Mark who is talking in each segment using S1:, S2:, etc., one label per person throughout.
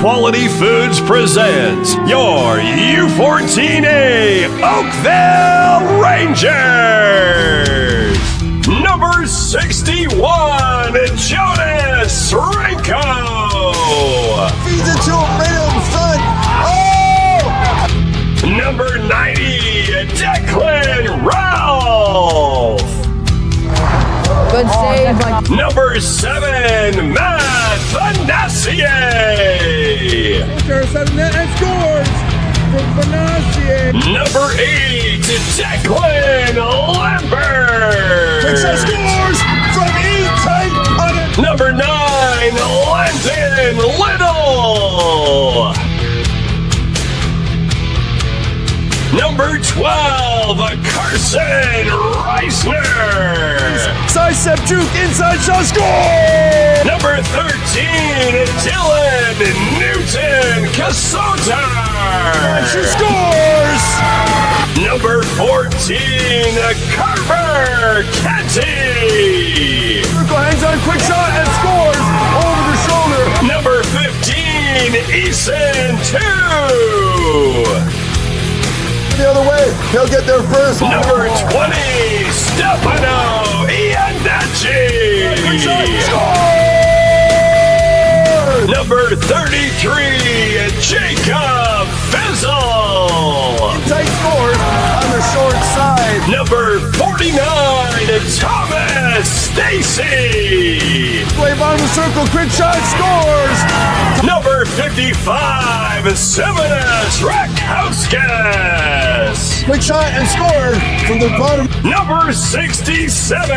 S1: Quality Foods presents your U14A Oakville Rangers. Number 61, Jonas Renko.
S2: Feeds it to him right up front. Oh!
S1: Number 90, Declan Ralph.
S3: Good save.
S1: Number 7, Matt Fanassier.
S2: And scores from Fanassier.
S1: Number 8, Declan Lambert.
S2: Picture scores from E-Type on it.
S1: Number 9, Landon Little. Number 12, Carson Reisner.
S2: Sidestep juke, inside shot, score!
S1: Number 13, Dylan Newton Casota.
S2: She scores!
S1: Number 14, Carver Kenty.
S2: Circle hangs on, quick shot, and scores over the shoulder.
S1: Number 15, Eason 2.
S2: The other way, he'll get there first.
S1: Number 20, Stefano Iannacci.
S2: Score!
S1: Number 33, Jacob Fizzle.
S2: Tight scores on the short side.
S1: Number 49, Thomas Stacy.
S2: Play bottom of the circle, quick shot, scores!
S1: Number 55, Simonas Rakhauskas.
S2: Quick shot and score from the bottom.
S1: Number 67,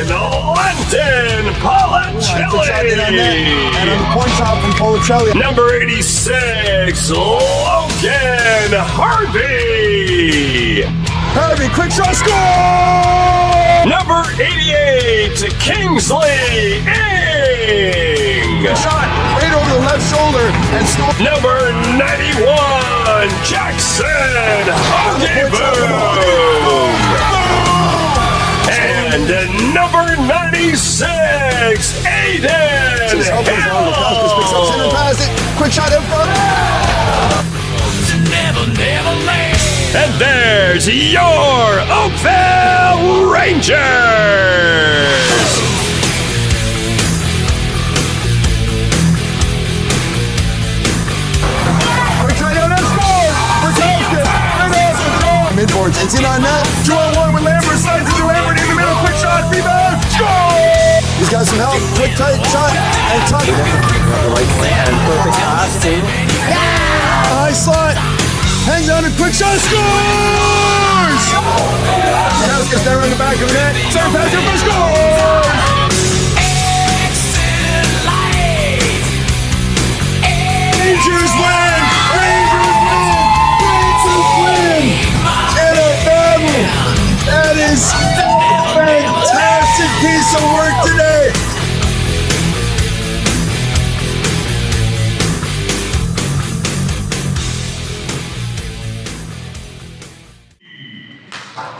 S1: Lenton
S2: Good shot in on net. And on the
S1: Policelli.
S2: point shot from Policelli.
S1: Number 86, Logan Harvey.
S2: Harvey, quick shot, score!
S1: Number 88, Kingsley Ing.
S2: Shot right over the left shoulder and score.
S1: Number 91, Jackson Hogeboom. And number 96, Aiden Hill.
S2: Pass it. Quick shot in front.
S1: And there's your Oakville Rangers.
S2: Midboards, it's in on net. 2-on-1 with Lambert, slides into Lambert in the middle, quick shot, rebound, score! He's got some help, quick tight shot, and tuck.
S4: The right plan, perfect pass to
S2: High slot, hangs on a quick shot, scores! Now gets there on the back of the net, center pass for scores! Rangers win! That is a fantastic piece of work today.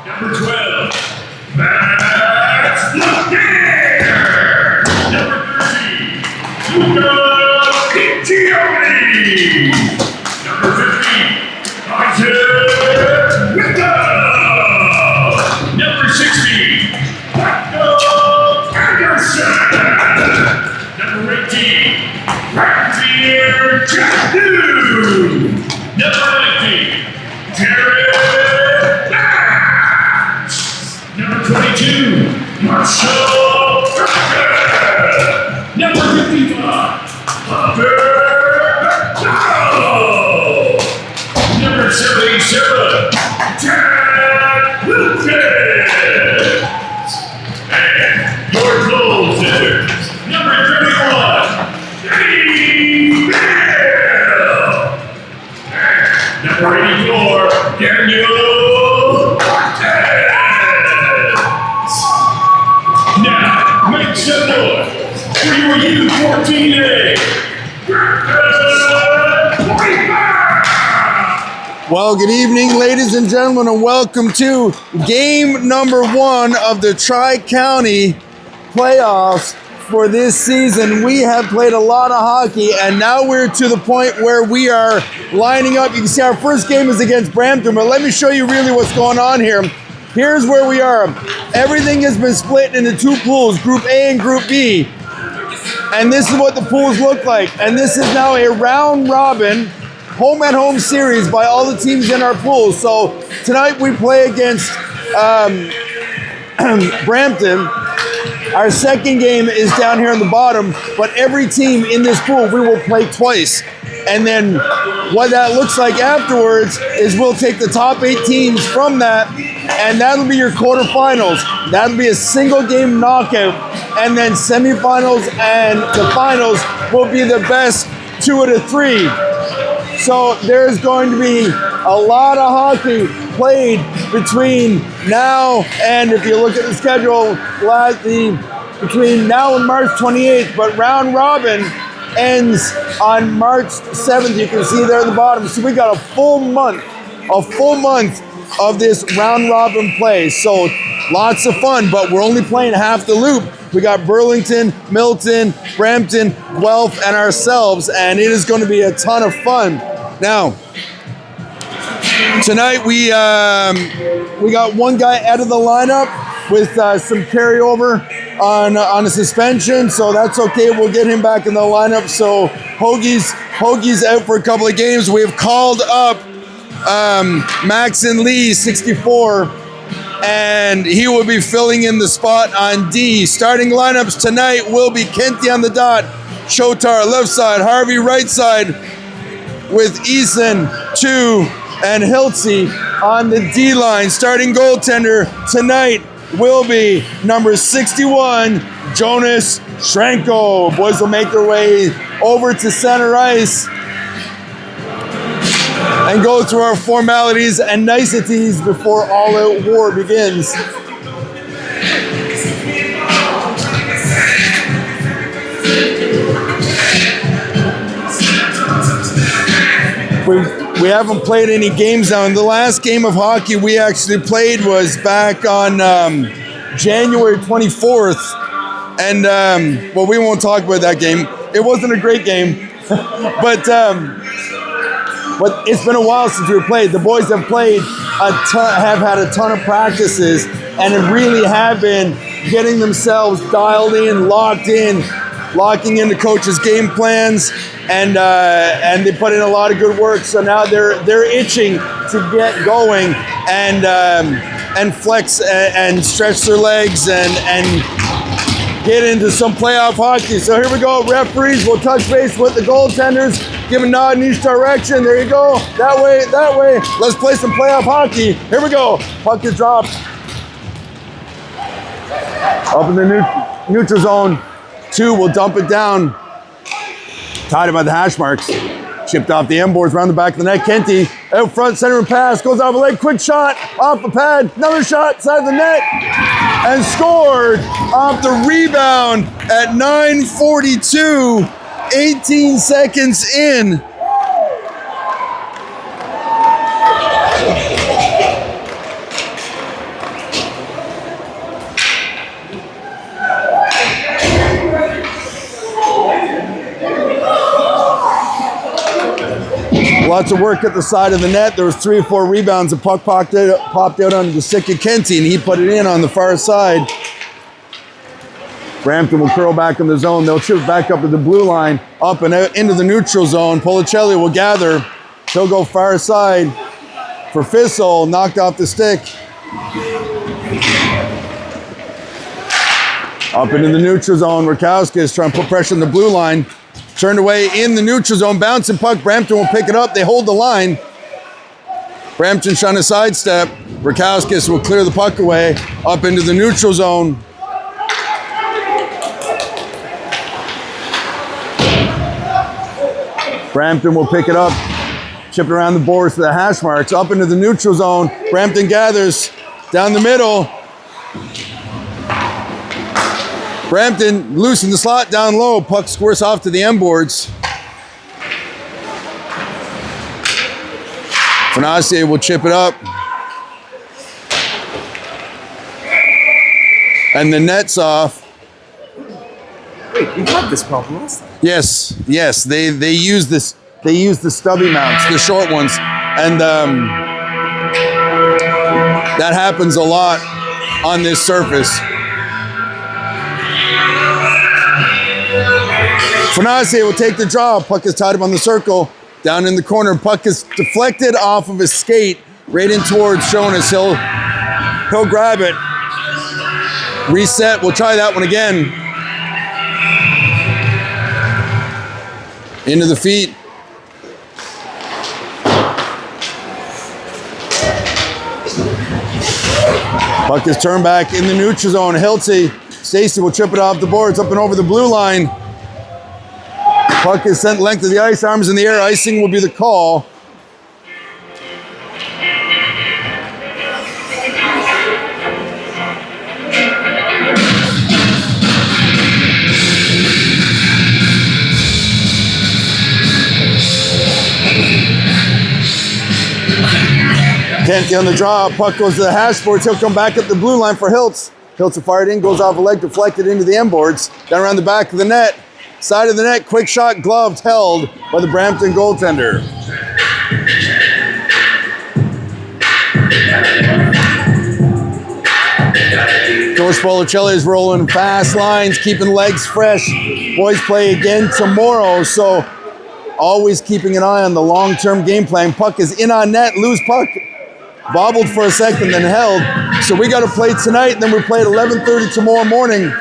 S1: Number 12, Matt Laguerre. Number 30, Luca Piccioni. Number 15, Isaac Winter. Number 60, Michael Anderson. Number 18, Ranvier Jadu. Number 19, Jared Lance. Number 22, Marshall Tucker. Number 55, Hunter McDowell. Number 77, Ted Lucas. And your closers, number 31, Dave Bill. And number 84, Daniel Cortez. Now, make some noise for your U14A.
S2: Well, good evening, ladies and gentlemen, and welcome to game number 1 of the Tri-County playoffs for this season. We have played a lot of hockey, and now we're to the point where we are lining up. You can see our first game is against Brampton, but let me show you really what's going on here. Here's where we are. Everything has been split into two pools, Group A and Group B. And this is what the pools look like. And this is now a round robin, home-and-home series by all the teams in our pool. So tonight we play against Brampton. Our second game is down here on the bottom, but every team in this pool we will play twice. And then what that looks like afterwards is we'll take the top 8 teams from that, and that'll be your quarterfinals. That'll be a single game knockout, and then semifinals and the finals will be the best 2 out of 3. So there's going to be a lot of hockey played between now and, if you look at the schedule, between now and March 28th, but round robin ends on March 7th. You can see there at the bottom. So we got a full month of this round robin play. So lots of fun, but we're only playing half the loop. We got Burlington, Milton, Brampton, Guelph, and ourselves, and it is going to be a ton of fun. Now, tonight we got one guy out of the lineup with some carryover on a suspension, so that's okay. We'll get him back in the lineup. So Hoagie's out for a couple of games. We have called up Maxon Lee, 64, and he will be filling in the spot on D. Starting lineups tonight will be Kenty on the dot, Shotar left side, Harvey right side, with Eason, 2, and Hiltzy on the D line. Starting goaltender tonight will be number 61, Jonas Shranko. Boys will make their way over to center ice and go through our formalities and niceties before all-out war begins. We haven't played any games now. And the last game of hockey we actually played was back on January 24th. And, well, we won't talk about that game. It wasn't a great game. But it's been a while since we played. The boys have played have had a ton of practices, and really have been getting themselves dialed in, locking into coaches' game plans, and they put in a lot of good work. So now they're itching to get going and flex and stretch their legs and get into some playoff hockey. So here we go. Referees will touch base with the goaltenders, give a nod in each direction. There you go. That way. Let's play some playoff hockey. Here we go. Puck is dropped. Up in the neutral zone. 2 will dump it down. Tied it by the hash marks. Chipped off the end boards around the back of the net. Kenty out front, center and pass. Goes off a leg. Quick shot off the pad. Another shot side of the net. And scored off the rebound at 9:42. 18 seconds in. Lots of work at the side of the net. There was 3 or 4 rebounds. The puck popped out onto the stick of Kenty, and he put it in on the far side. Brampton will curl back in the zone. They'll chip back up to the blue line, up and out into the neutral zone. Policelli will gather. He'll go far side for Fissel, knocked off the stick. Up into the neutral zone. Rakowski is trying to put pressure on the blue line. Turned away in the neutral zone, bouncing puck. Brampton will pick it up. They hold the line. Brampton trying to sidestep. Rakowskis will clear the puck away up into the neutral zone. Brampton will pick it up, chip it around the boards to the hash marks, up into the neutral zone. Brampton gathers down the middle. Brampton loose in the slot down low. Puck squirts off to the end boards. Fonacier will chip it up. And the net's off.
S4: We had this problem last time.
S2: Yes. They use this. They use the stubby mounts, the short ones, and that happens a lot on this surface. Fanase will take the draw. Puck is tied up on the circle. Down in the corner, puck is deflected off of his skate right in towards Jonas. He'll grab it. Reset. We'll try that one again. Into the feet. Puck is turned back in the neutral zone. Hiltzy. Stacy will chip it off the boards up and over the blue line. Puck is sent length of the ice, arms in the air. Icing will be the call. Can't get on the draw. Puck goes to the hash boards. He'll come back up the blue line for Hiltz. Hiltz will fire it in, goes off a leg, deflected into the end boards. Down around the back of the net. Side of the net, quick shot, gloved, held by the Brampton goaltender. Coach Policelli is rolling fast lines, keeping legs fresh. Boys play again tomorrow, so always keeping an eye on the long-term game plan. Puck is in on net, loose puck. Bobbled for a second, then held. So we got to play tonight, and then we play at 11:30 tomorrow morning.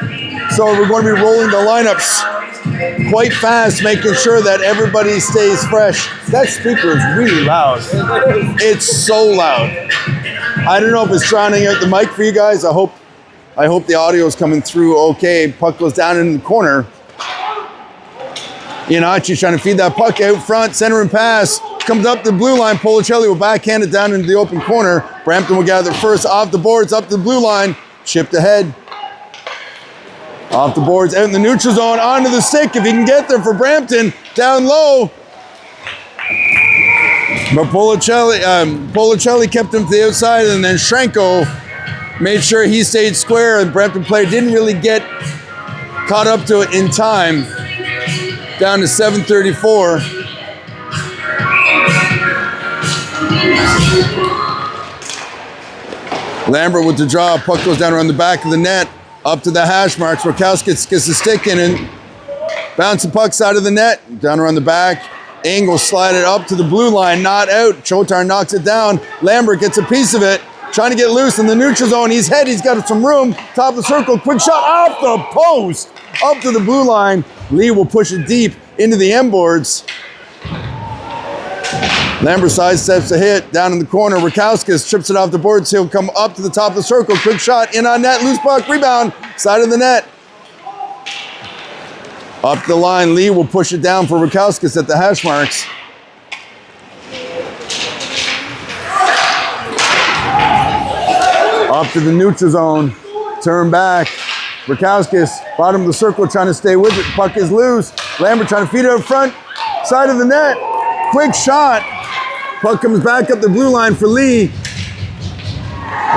S2: So we're going to be rolling the lineups quite fast, making sure that everybody stays fresh. That speaker is really loud. It's so loud. I don't know if it's drowning out the mic for you guys. I hope the audio is coming through okay. Puck goes down in the corner. Iannaci's trying to feed that puck out front, center and pass. Comes up the blue line. Policelli will backhand it down into the open corner. Brampton will gather first off the boards, up the blue line. Chipped ahead. Off the boards, out in the neutral zone, onto the stick if he can get there for Brampton. Down low. But Policelli kept him to the outside, and then Shrenko made sure he stayed square, and Brampton player didn't really get caught up to it in time. Down to 7:34. Lambert with the draw. Puck goes down around the back of the net. Up to the hash marks. Rakowski gets the stick in and bounce the puck side of the net. Down around the back. Engel slide it up to the blue line. Not out. Chotar knocks it down. Lambert gets a piece of it. Trying to get loose in the neutral zone. He's got some room. Top of the circle. Quick shot off the post. Up to the blue line. Lee will push it deep into the end boards. Lambert sidesteps a hit down in the corner. Rakowskis chips it off the boards. He'll come up to the top of the circle. Quick shot in on net. Loose puck. Rebound. Side of the net. Up the line. Lee will push it down for Rakowskis at the hash marks. Up to the neutral zone. Turn back. Rakowskis, bottom of the circle, trying to stay with it. Puck is loose. Lambert trying to feed it up front. Side of the net. Quick shot. Puck comes back up the blue line for Lee.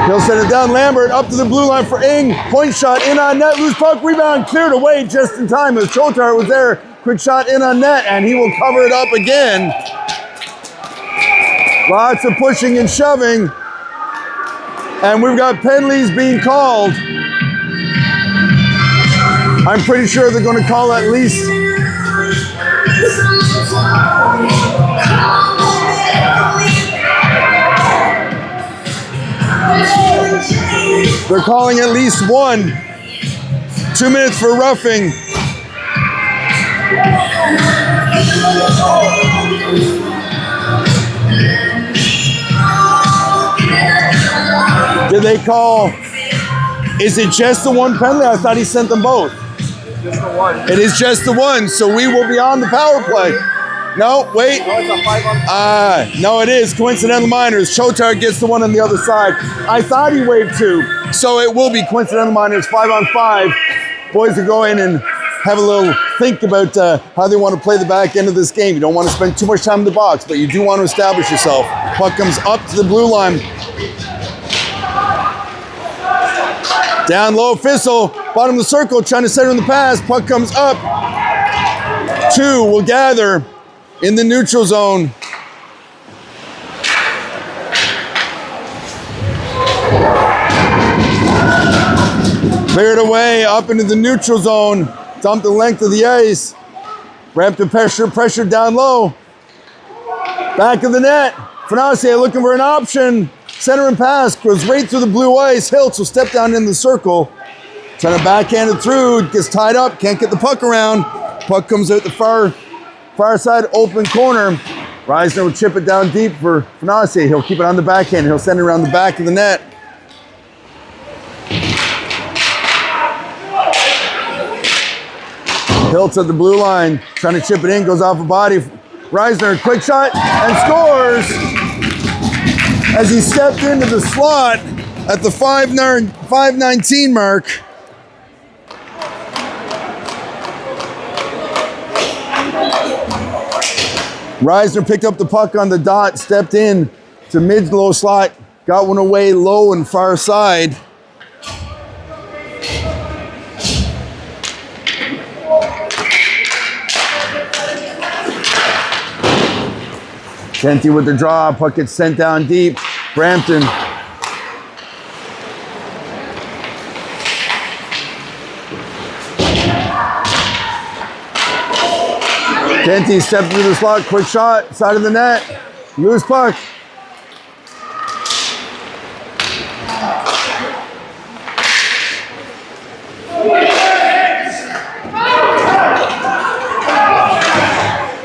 S2: He'll send it down. Lambert up to the blue line for Ing. Point shot in on net. Loose puck. Rebound cleared away just in time as Chotar was there. Quick shot in on net, and he will cover it up again. Lots of pushing and shoving. And we've got penalties being called. I'm pretty sure they're going to call at least. They're calling at least one. 2 minutes for roughing. Did they call? Is it just the one penalty? I thought he sent them both.
S4: Just the one.
S2: It is just the one, so we will be on the power play. No, wait.
S4: No, it's a 5-on-5.
S2: No, it is. Coincidental minors. Chotar gets the one on the other side. I thought he waved two, so it will be coincidental minors, 5-on-5. Boys will go in and have a little think about how they want to play the back end of this game. You don't want to spend too much time in the box, but you do want to establish yourself. Puck comes up to the blue line. Down low, Fissel. Bottom of the circle, trying to center in the pass. Puck comes up. 2 will gather in the neutral zone. Cleared away up into the neutral zone. Dump the length of the ice. Brampton pressure down low. Back of the net. Fonacier looking for an option. Center and pass goes right through the blue ice. Hiltz will step down in the circle. Trying to backhand it through. Gets tied up. Can't get the puck around. Puck comes out the far side open corner. Reisner will chip it down deep for Fonacier. He'll keep it on the backhand. He'll send it around the back of the net. Hiltz at the blue line, trying to chip it in, goes off a body. Reisner, quick shot, and scores! As he stepped into the slot at the 5:19 mark. Reisner picked up the puck on the dot, stepped in to mid-low slot, got one away low and far side. Kenty with the draw, puck gets sent down deep. Brampton. Kenty stepped through the slot, quick shot, side of the net. Loose puck.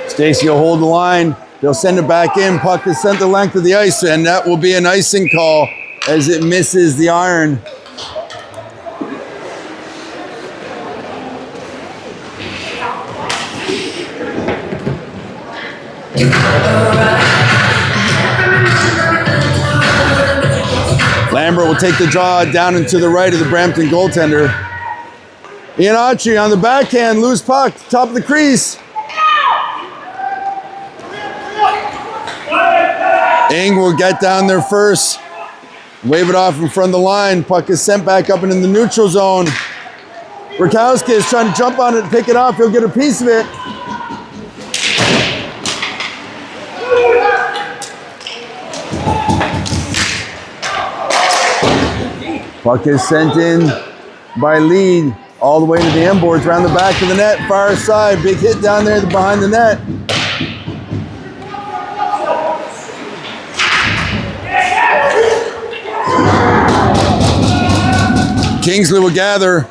S2: Stacey will hold the line. They'll send it back in. Puck is sent the length of the ice, and that will be an icing call as it misses the iron. Lambert will take the draw down and to the right of the Brampton goaltender. Iannacci on the backhand, loose puck, top of the crease. Ing will get down there first, wave it off in front of the line. Puck is sent back up into the neutral zone. Rakowski is trying to jump on it, pick it off. He'll get a piece of it. Puck is sent in by Lead all the way to the end boards, around the back of the net, far side. Big hit down there behind the net. Kingsley will gather.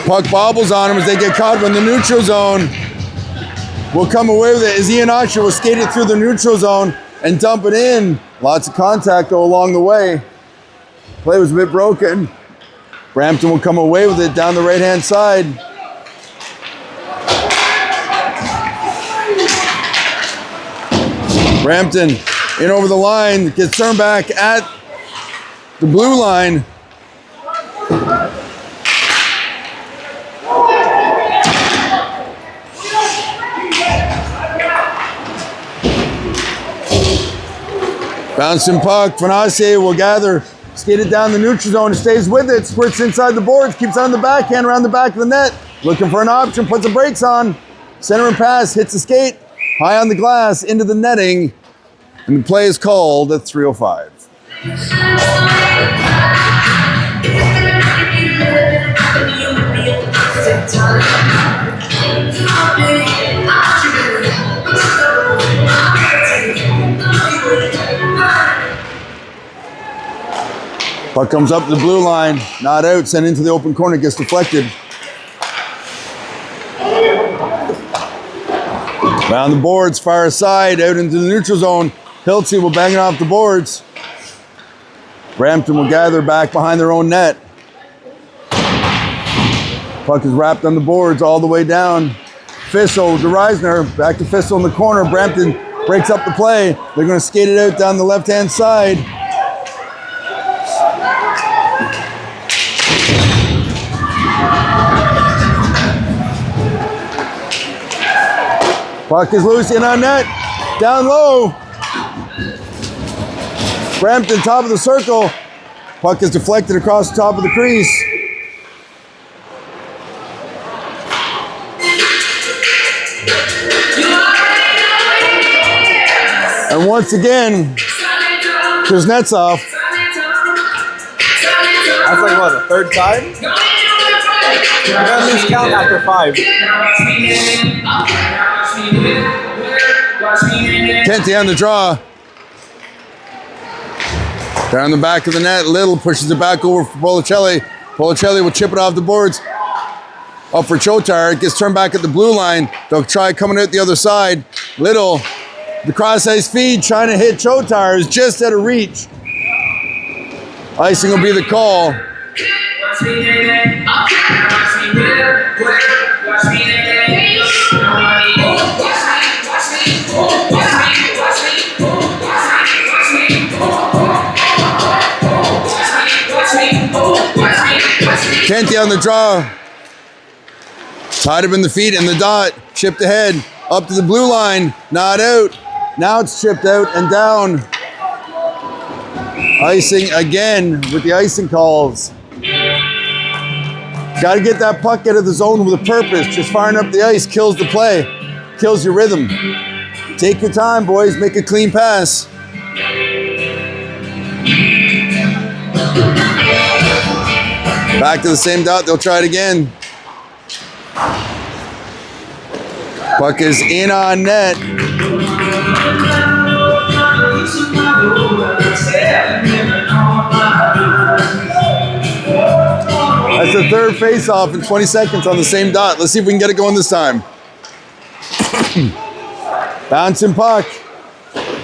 S2: Puck bobbles on him as they get caught in the neutral zone. Will come away with it as Iannacci will skate it through the neutral zone and dump it in. Lots of contact though along the way. Play was a bit broken. Brampton will come away with it down the right-hand side. Brampton in over the line, gets turned back at the blue line. Bouncing puck, Fonacier will gather, skate it down the neutral zone, stays with it, squirts inside the boards, keeps on the backhand around the back of the net, looking for an option, puts the brakes on, center and pass, hits the skate, high on the glass, into the netting, and the play is called at 3:05. Puck comes up the blue line, not out, sent into the open corner, gets deflected. Round the boards, far side, out into the neutral zone. Hiltz will bang it off the boards. Brampton will gather back behind their own net. Puck is wrapped on the boards all the way down. Fissel to Reisner, back to Fissel in the corner. Brampton breaks up the play. They're going to skate it out down the left-hand side. Puck is loose in on net, down low. Brampton top of the circle, Puck is deflected across the top of the crease. And once again, Kuznetsov.
S4: That's like what, the third time? You're gonna lose count after 5.
S2: Kenty on the draw. Down the back of the net, Little pushes it back over for Policelli. Policelli will chip it off the boards. Up for Chotar, it gets turned back at the blue line. They'll try coming out the other side. Little, the cross-ice feed, trying to hit Chotar, is just out of reach. Icing will be the call. Kenty on the draw. Tied up in the feet and the dot. Chipped ahead. Up to the blue line. Not out. Now it's chipped out and down. Icing again with the icing calls. Got to get that puck out of the zone with a purpose. Just firing up the ice kills the play. Kills your rhythm. Take your time, boys. Make a clean pass. Back to the same dot. They'll try it again. Puck is in on net. That's the third face-off in 20 seconds on the same dot. Let's see if we can get it going this time. Bouncing puck.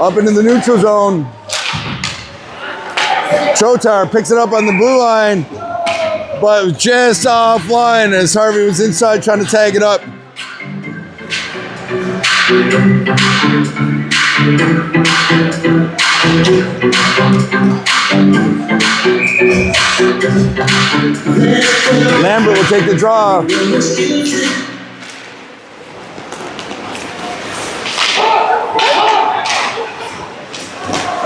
S2: Up into the neutral zone. Chotar picks it up on the blue line, but just offline as Harvey was inside trying to tag it up. Lambert will take the draw.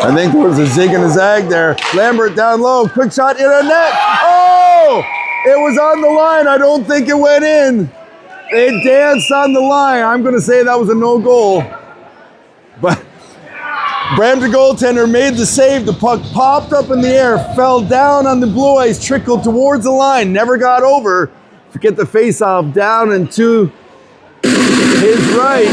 S2: I think there was a zig and a zag there. Lambert down low, quick shot in a net. Oh, it was on the line. I don't think it went in. It danced on the line. I'm going to say that was a no goal. But Brampton goaltender made the save. The puck popped up in the air, fell down on the blue ice, trickled towards the line, never got over to get the face-off down and to his right.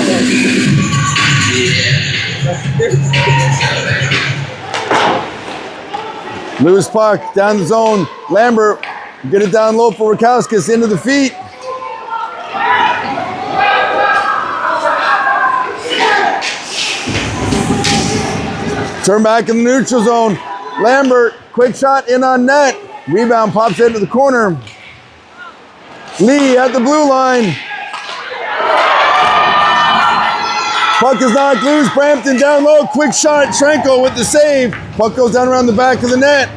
S2: Loose puck down the zone. Lambert get it down low for Rakowskis into the feet. Turn back in the neutral zone. Lambert, quick shot in on net. Rebound pops into the corner. Lee at the blue line. Puck is knocked loose. Brampton down low. Quick shot. Trenko with the save. Puck goes down around the back of the net.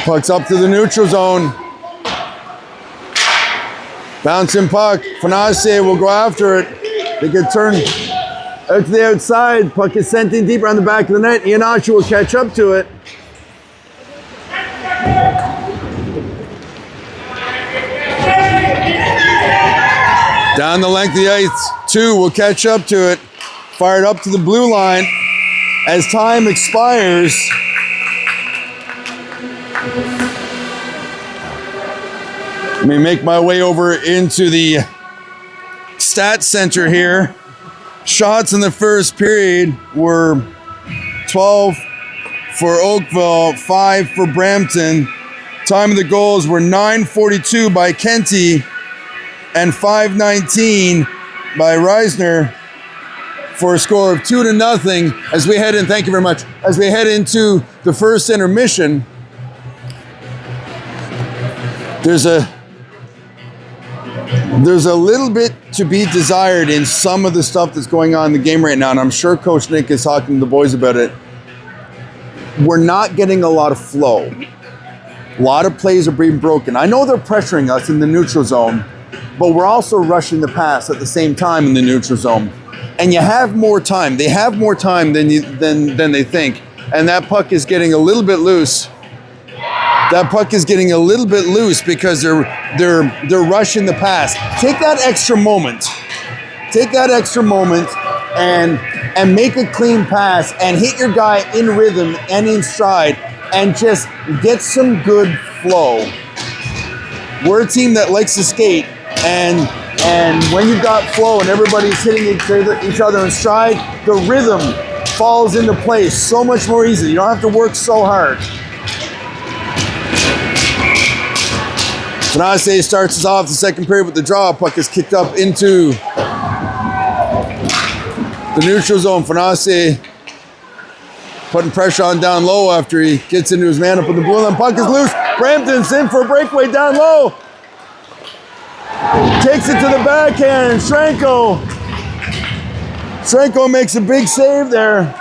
S2: Puck's up to the neutral zone. Bouncing puck. Fanase will go after it. They get turned out to the outside. Puck is sent in deep around the back of the net. Iannacci will catch up to it. Down the length of the ice. 2 will catch up to it. Fired up to the blue line. As time expires, let me make my way over into the stat center here. Shots in the first period were 12 for Oakville, 5 for Brampton. Time of the goals were 9:42 by Kenty and 5:19 by Reisner for a score of 2-0 as we head in. Thank you very much. As we head into the first intermission, there's a little bit to be desired in some of the stuff that's going on in the game right now, and I'm sure Coach Nick is talking to the boys about it. we're not getting a lot of flow. A lot of plays are being broken. I know they're pressuring us in the neutral zone, but we're also rushing the pass at the same time in the neutral zone. And you have more time. They have more time than they think. And that puck is getting a little bit loose. That puck is getting a little bit loose because they're rushing the pass. Take that extra moment. Take that extra moment and make a clean pass and hit your guy in rhythm and in stride and just get some good flow. We're a team that likes to skate, and when you've got flow and everybody's hitting each other in stride, the rhythm falls into place so much more easily. You don't have to work so hard. Fanase starts us off the second period with the draw. Puck is kicked up into the neutral zone. Fanase putting pressure on down low after he gets into his man up in the blue line. Puck is loose. Brampton's in for a breakaway down low. Takes it to the backhand. Shrenko makes a big save there.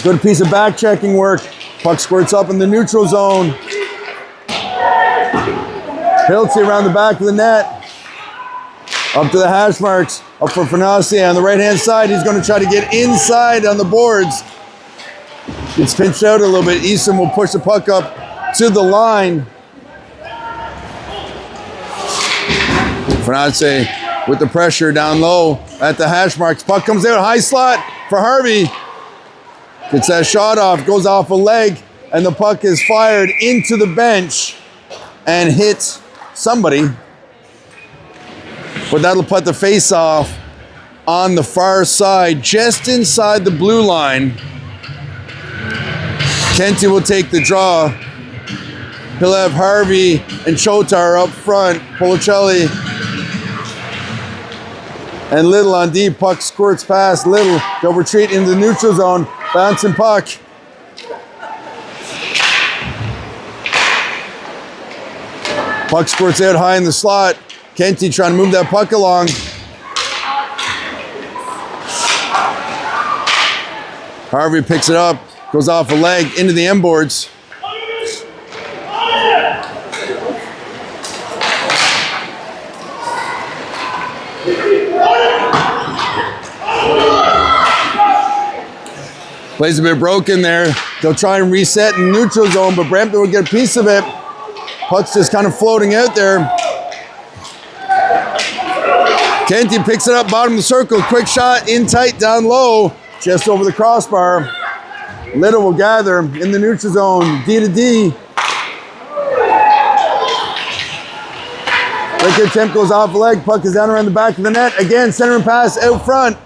S2: Good piece of back checking work. Puck squirts up in the neutral zone. Hilty around the back of the net. Up to the hash marks. Up for Fanase on the right-hand side. He's going to try to get inside on the boards. Gets pinched out a little bit. Easton will push the puck up to the line. Fanase with the pressure down low at the hash marks. Puck comes out. High slot for Harvey. Gets that shot off. Goes off a leg. And the puck is fired into the bench and hits somebody. But that'll put the face off on the far side, just inside the blue line. Kenty will take the draw. He'll have Harvey and Chotar up front. Policelli and Little on deep. Puck squirts past Little. They'll retreat into the neutral zone. Bouncing puck. Puck squirts out high in the slot. Kenty trying to move that puck along. Harvey picks it up, goes off a leg into the end boards. Plays a bit broken there. They'll try and reset in neutral zone, but Brampton will get a piece of it. Puck's just kind of floating out there. Kenty picks it up, bottom of the circle. Quick shot, in tight, down low, just over the crossbar. Little will gather in the neutral zone, D to D. Wicked attempt goes off the leg. Puck is down around the back of the net. Again, center and pass out front.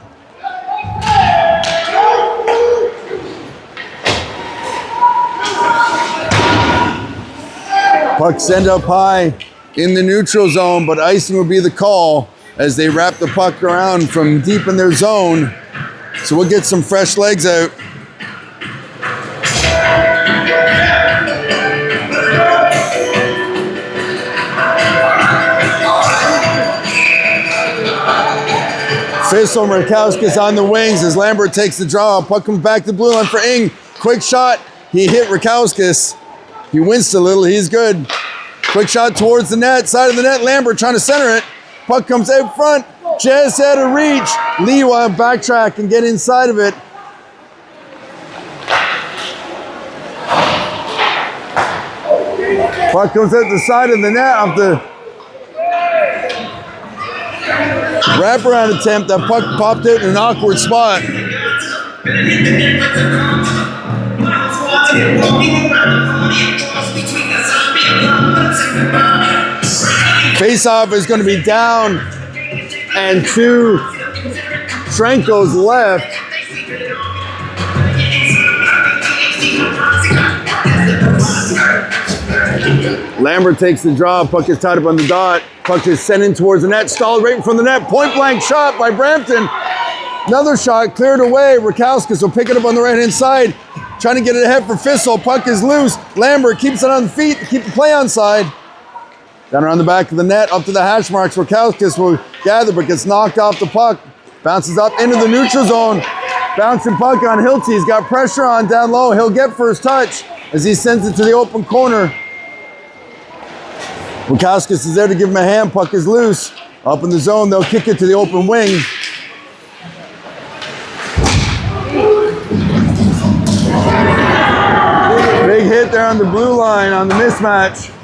S2: Puck sent up high in the neutral zone, but icing will be the call as they wrap the puck around from deep in their zone. So we'll get some fresh legs out. Fissel Murkowski's on the wings as Lambert takes the draw. Puck comes back to the blue line for Ing. Quick shot. He hit Rakowskis. He winced a little. He's good. Quick shot towards the net. Side of the net. Lambert trying to center it. Puck comes out front. Just out of reach. Lee will backtrack and get inside of it. Puck comes out the side of the net off the wraparound attempt. That puck popped out in an awkward spot. Face-off is going to be down and to Shrenko's left. Lambert takes the draw. Puck is tied up on the dot. Puck is sent in towards the net. Stalled right in front of the net. Point blank shot by Brampton. Another shot cleared away. Rakowskis will pick it up on the right-hand side. Trying to get it ahead for Fissel. Puck is loose. Lambert keeps it on the feet to keep the play onside. Down around the back of the net, up to the hash marks. Rakowskis will gather, but gets knocked off the puck. Bounces up into the neutral zone. Bouncing puck on Hilty. He's got pressure on down low. He'll get first touch as he sends it to the open corner. Wakauskas is there to give him a hand. Puck is loose. Up in the zone, they'll kick it to the open wing. Big hit there on the blue line on the mismatch.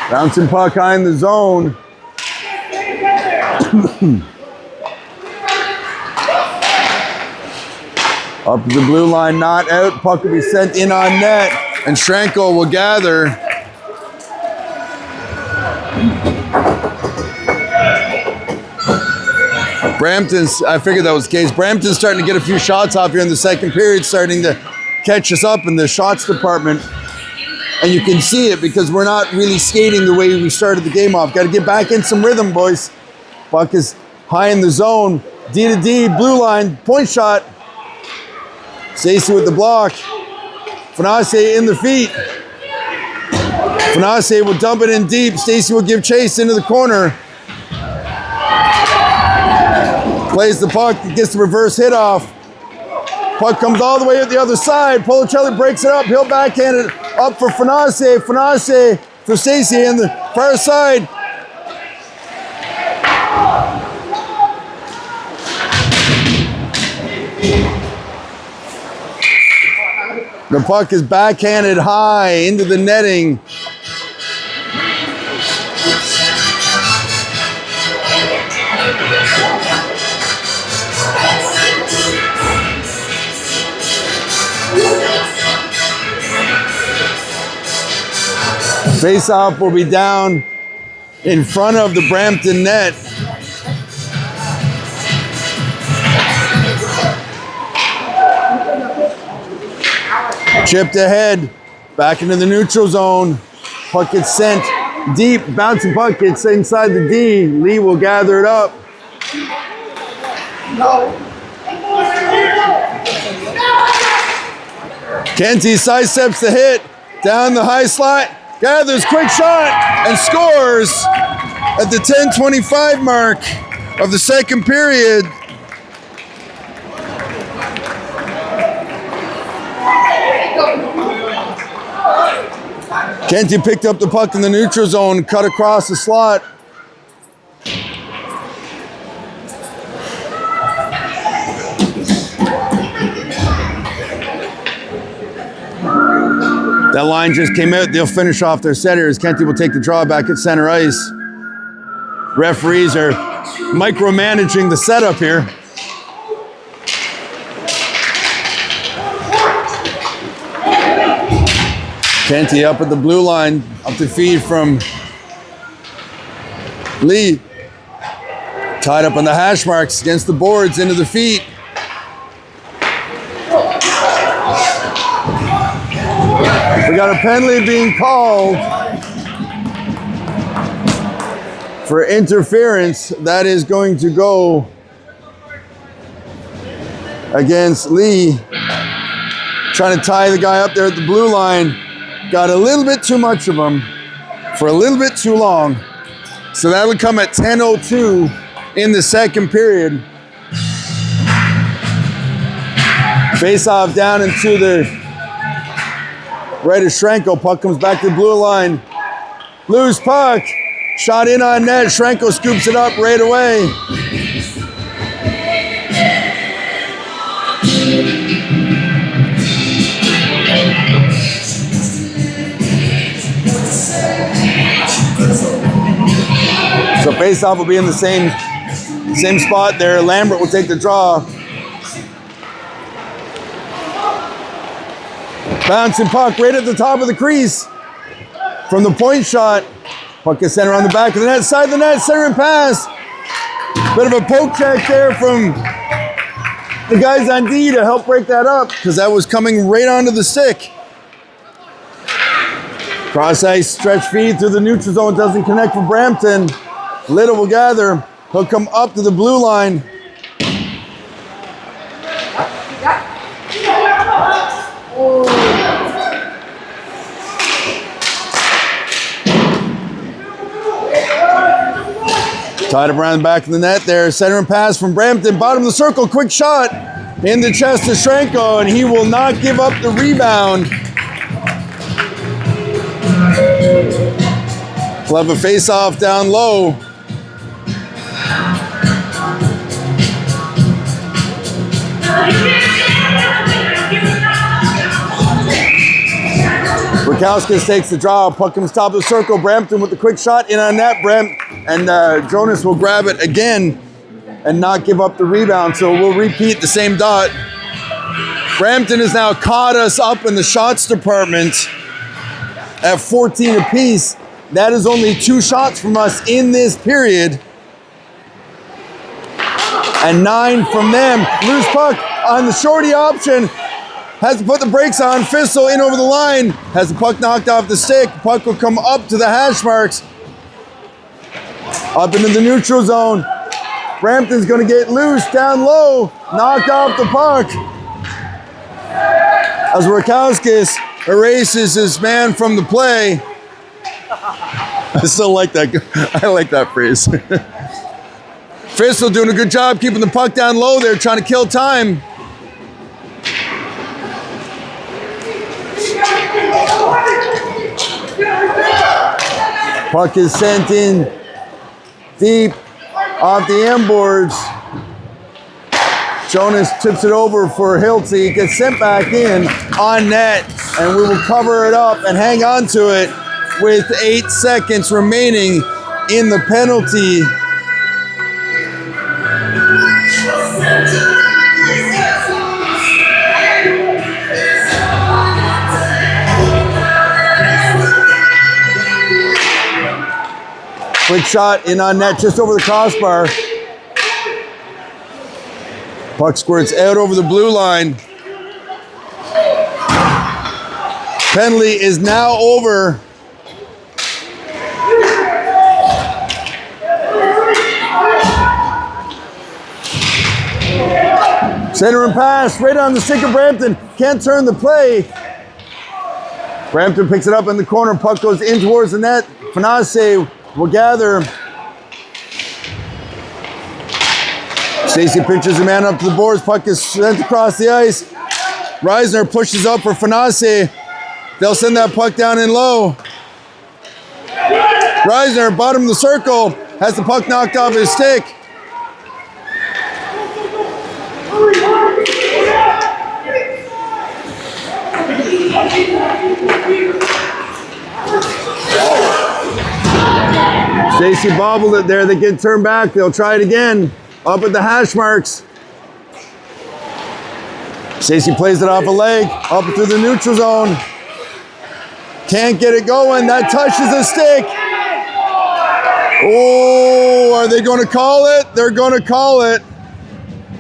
S2: Bouncing puck high in the zone. Up to the blue line, not out. Puck will be sent in on net, and Schranko will gather. Brampton's, I figured that was the case. Brampton's starting to get a few shots off here in the second period, starting to catch us up in the shots department. And you can see it because we're not really skating the way we started the game off. Got to get back in some rhythm, boys. Puck is high in the zone. D to D, blue line, point shot. Stacey with the block. Fanase in the feet. Fanase will dump it in deep. Stacey will give chase into the corner. Plays the puck, gets the reverse hit off. Puck comes all the way at the other side. Policelli breaks it up. He'll backhand it up for Fanase. Fanase for Stacey in the far side. The puck is backhanded high into the netting. Face-off will be down in front of the Brampton net. Chipped ahead, back into the neutral zone. Puck gets sent deep, bouncing puck gets inside the D. Lee will gather it up. Kenty sidesteps the hit, down the high slot, gathers, quick shot, and scores at the 10:25 mark of the second period. Kenty picked up the puck in the neutral zone, cut across the slot. That line just came out. They'll finish off their setters. Kenty will take the draw back at center ice. Referees are micromanaging the setup here. Kenty up at the blue line, up the feed from Lee. Tied up on the hash marks against the boards, into the feet. We got a penalty being called for interference. That is going to go against Lee. Trying to tie the guy up there at the blue line. Got a little bit too much of him for a little bit too long. So that'll come at 10:02 in the second period. Face off down into the right of Schranko. Puck comes back to the blue line. Loose puck. Shot in on net. Schranko scoops it up right away. So face-off will be in the same spot there. Lambert will take the draw. Bouncing puck right at the top of the crease. From the point shot. Puck is center on the back of the net. Side of the net, center and pass. Bit of a poke check there from the guys on D to help break that up, because that was coming right onto the stick. Cross ice stretch feed through the neutral zone. Doesn't connect for Brampton. Little will gather. He'll come up to the blue line. Tied up around the back of the net there. Center and pass from Brampton. Bottom of the circle. Quick shot in the chest to Shrenko, and he will not give up the rebound. We'll have a face-off down low. Rakauskas takes the draw. Puck comes top of the circle. Brampton with the quick shot in on net. And Jonas will grab it again and not give up the rebound. So we'll repeat the same dot. Brampton has now caught us up in the shots department at 14 apiece. That is only 2 shots from us in this period. And 9 from them. Loose puck on the shorty option. Has to put the brakes on. Fissel in over the line. Has the puck knocked off the stick. Puck will come up to the hash marks. Up into the neutral zone. Brampton's going to get loose down low. Knocked off the puck. As Rakauskas erases his man from the play. I still like that. I like that phrase. Fissel doing a good job keeping the puck down low there, trying to kill time. Puck is sent in deep off the end boards. Jonas tips it over for Hilty. Gets sent back in on net, and we will cover it up and hang on to it with 8 seconds remaining in the penalty. Quick shot in on net just over the crossbar. Puck squirts out over the blue line. Penalty is now over. Center and pass right on the stick of Brampton. Can't turn the play. Brampton picks it up in the corner. Puck goes in towards the net. Fanase will gather. Stacey pitches a man up to the boards. Puck is sent across the ice. Reisner pushes up for Fanase. They'll send that puck down in low. Reisner, bottom of the circle, has the puck knocked off his stick. Stacey bobbled it there. They get turned back. They'll try it again. Up at the hash marks. Stacey plays it off a leg. Up through the neutral zone. Can't get it going. That touches the stick. Oh, are they going to call it? They're going to call it.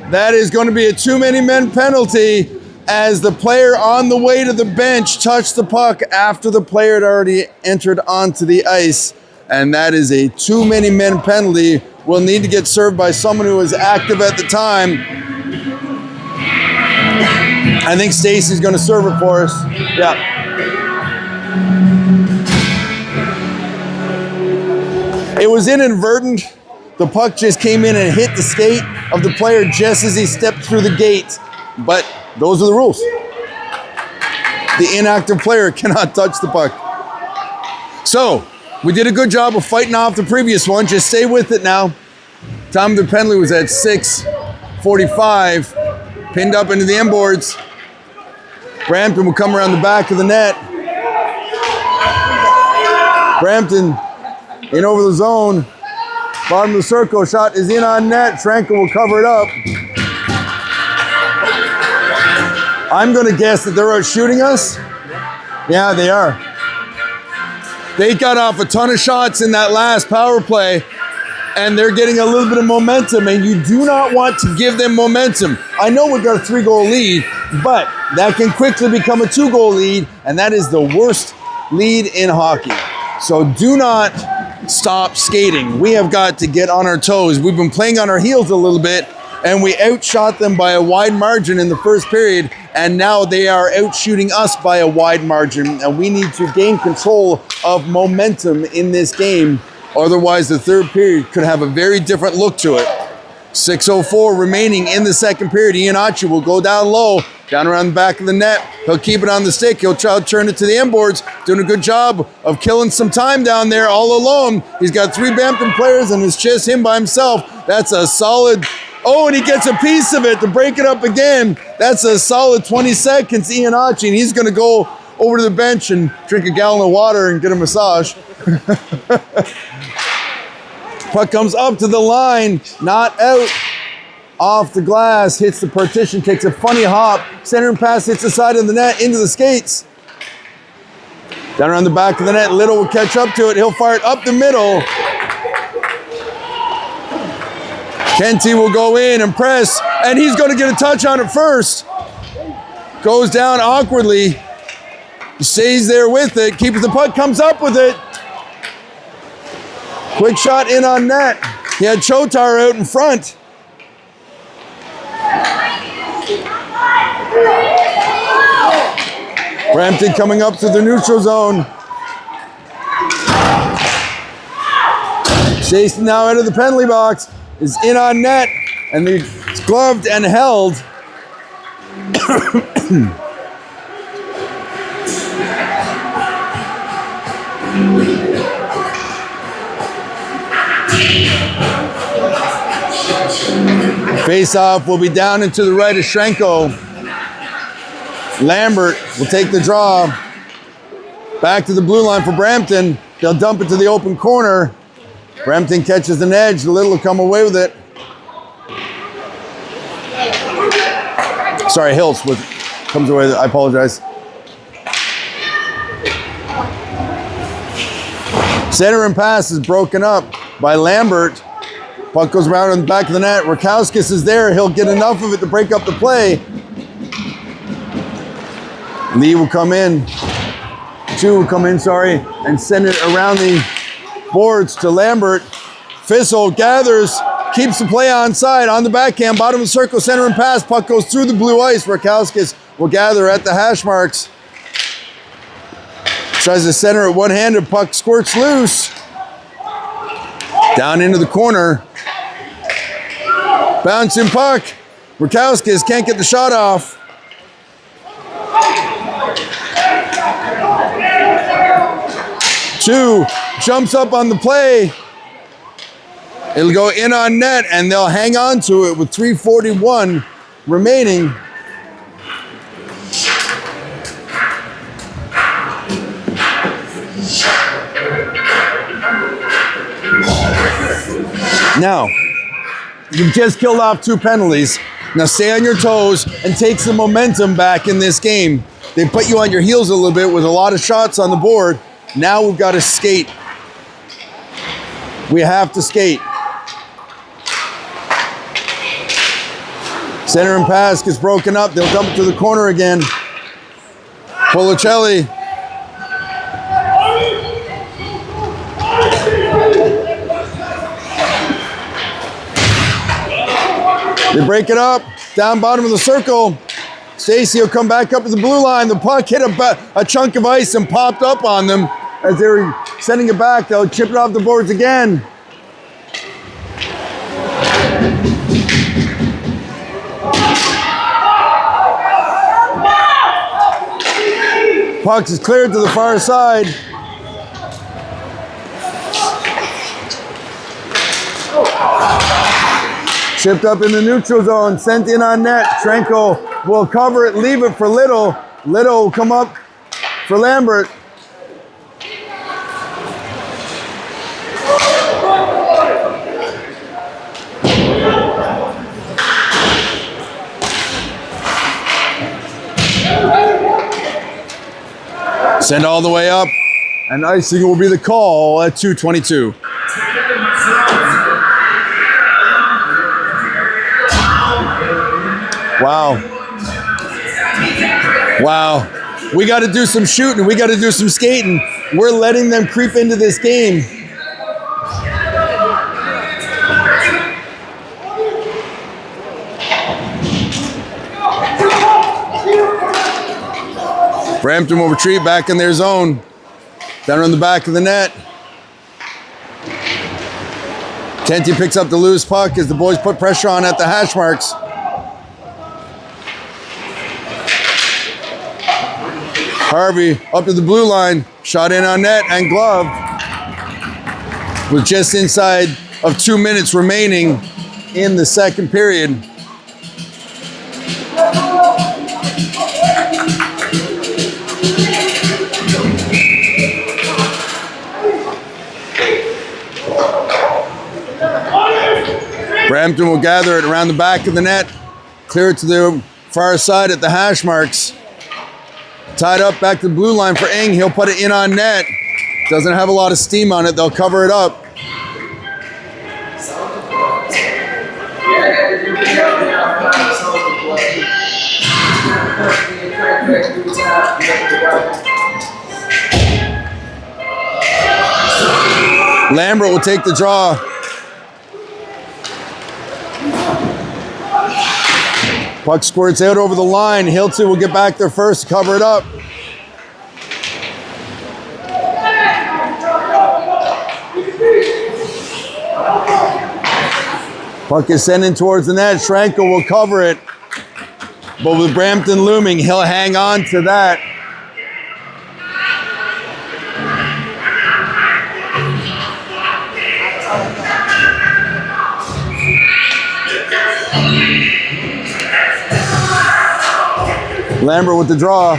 S2: That is going to be a too many men penalty as the player on the way to the bench touched the puck after the player had already entered onto the ice. And that is a too many men penalty. Will need to get served by someone who was active at the time. I think Stacey's going to serve it for us. Yeah. It was inadvertent. The puck just came in and hit the skate of the player just as he stepped through the gate. But those are the rules. The inactive player cannot touch the puck. So, we did a good job of fighting off the previous one. Just stay with it now. Time of the penalty was at 6:45. Pinned up into the end boards. Brampton will come around the back of the net. Brampton in over the zone. Bottom of the circle. Shot is in on net. Shrenko will cover it up. I'm going to guess that they're out shooting us. Yeah, they are. They got off a ton of shots in that last power play, and they're getting a little bit of momentum, and you do not want to give them momentum. I know we've got a 3-goal lead, but that can quickly become a 2-goal lead, and that is the worst lead in hockey. So do not stop skating. We have got to get on our toes. We've been playing on our heels a little bit, and we outshot them by a wide margin in the first period, and now they are outshooting us by a wide margin, and we need to gain control of momentum in this game Otherwise, the third period could have a very different look to it. 6:04 remaining in the second period. Iannacci will go down low, down around the back of the net. He'll keep it on the stick. He'll try to turn it to the inboards. Doing a good job of killing some time down there all alone. He's got 3 Brampton players and it's just him by himself. That's a solid... Oh, and he gets a piece of it to break it up again. That's a solid 20 seconds, Iannacci, and he's going to go over to the bench and drink a gallon of water and get a massage. Puck comes up to the line, not out, off the glass, hits the partition, takes a funny hop, centering pass hits the side of the net, into the skates. Down around the back of the net, Little will catch up to it, he'll fire it up the middle. Kenty will go in and press, and he's going to get a touch on it first. Goes down awkwardly, stays there with it, keeps the puck, comes up with it. Quick shot in on net. He had Chotar out in front. Brampton coming up to the neutral zone. Jason now out of the penalty box. Is in on net. And it's gloved and held. Face-off will be down and to the right of Schrenko. Lambert will take the draw. Back to the blue line for Brampton. They'll dump it to the open corner. Brampton catches an edge. Little will come away with it. Sorry, Hiltz comes away with it. I apologize. Center and pass is broken up by Lambert. Puck goes around on the back of the net. Rakowskis is there. He'll get enough of it to break up the play. Lee will come in. Chu will come in, and send it around the boards to Lambert. Fissel gathers, keeps the play onside on the backhand, bottom of the circle, center and pass. Puck goes through the blue ice. Rakowskis will gather at the hash marks. Tries to center it one-handed. Puck squirts loose. Down into the corner. Bouncing puck. Rakowskis can't get the shot off. Chu jumps up on the play. It'll go in on net, and they'll hang on to it with 3:41 remaining. Now, you've just killed off 2 penalties. Now stay on your toes and take some momentum back in this game. They put you on your heels a little bit with a lot of shots on the board. Now we've got to skate. We have to skate. Center and pass gets broken up. They'll dump it to the corner again. Policelli. They break it up. Down bottom of the circle. Stacy will come back up to the blue line. The puck hit a chunk of ice and popped up on them. As they were sending it back, they'll chip it off the boards again. Puck is cleared to the far side. Chipped up in the neutral zone, sent in on net. Trenko will cover it, leave it for Little. Little will come up for Lambert. Send all the way up, and icing will be the call at 2:22. Wow. Wow. We got to do some shooting. We got to do some skating. We're letting them creep into this game. Brampton will retreat back in their zone. Down on the back of the net. Tenty picks up the loose puck as the boys put pressure on at the hash marks. Harvey up to the blue line, shot in on net and gloved. With just inside of 2 minutes remaining in the second period. Brampton will gather it around the back of the net, clear it to the far side at the hash marks. Tied up back to the blue line for Ing. He'll put it in on net. Doesn't have a lot of steam on it. They'll cover it up. Lambert will take the draw. Puck squirts out over the line. Hilton will get back there first, cover it up. Puck is sent in towards the net. Schrankel will cover it. But with Brampton looming, he'll hang on to that. Lambert with the draw.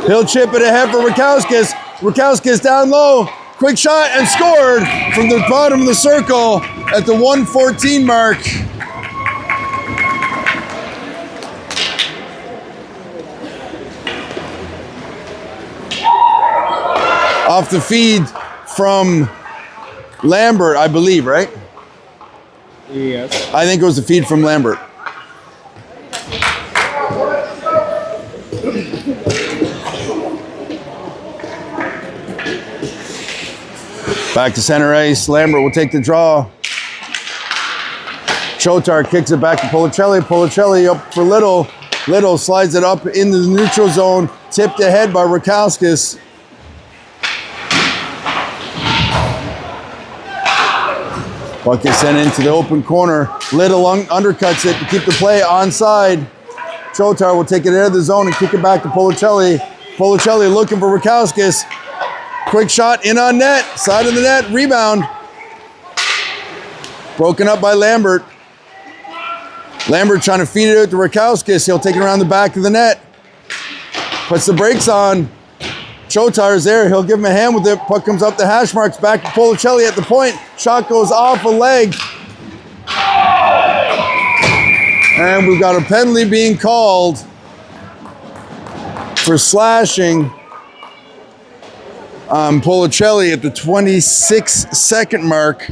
S2: He'll chip it ahead for Rakowskis. Rakowskis down low. Quick shot and scored from the bottom of the circle at the 1:14 mark. Off the feed from Lambert, I believe, right?
S4: Yes.
S2: I think it was the feed from Lambert. Back to center ice. Lambert will take the draw. Chotar kicks it back to Policelli. Policelli up for Little. Little slides it up into the neutral zone. Tipped ahead by Rakowskis. Puck is sent into the open corner. Little undercuts it to keep the play onside. Chotar will take it out of the zone and kick it back to Policelli. Policelli looking for Rakowskis. Quick shot in on net, side of the net, rebound. Broken up by Lambert. Lambert trying to feed it out to Rakowskis. He'll take it around the back of the net. Puts the brakes on. Chotar is there. He'll give him a hand with it. Puck comes up the hash marks. Back to Policelli at the point. Shot goes off a leg. And we've got a penalty being called for slashing Policelli at the 26-second mark.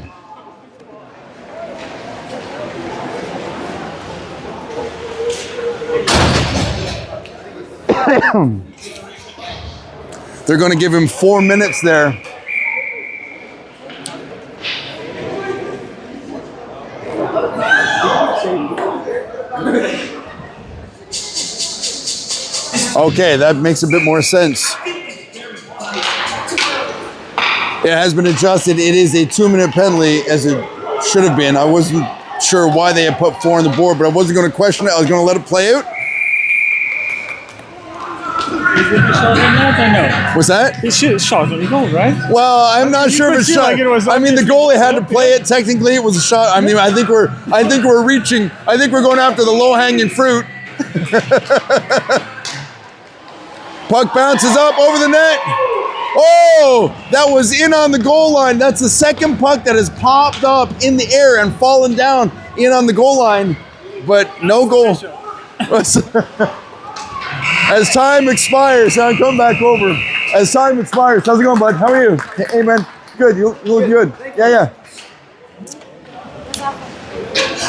S2: They're going to give him 4 minutes there. Okay, that makes a bit more sense. It has been adjusted. It is a 2-minute penalty, as it should have been. I wasn't sure why they had put 4 on the board, but I wasn't going to question it. I was going to let it play out.
S5: Is it shot on that or no?
S2: What's that?
S5: It shot on the goal, right?
S2: Well, I'm not sure if it's shot.
S5: Like it was
S2: I mean, the goalie had to play it. Technically, it was a shot. I mean, I think we're reaching. I think we're going after the low-hanging fruit. Puck bounces up over the net. Oh, that was in on the goal line. That's the second puck that has popped up in the air and fallen down in on the goal line, but no goal. As time expires, I'll come back over. As time expires, how's it going, bud? How are you? Hey, man. Good. You look good. Yeah.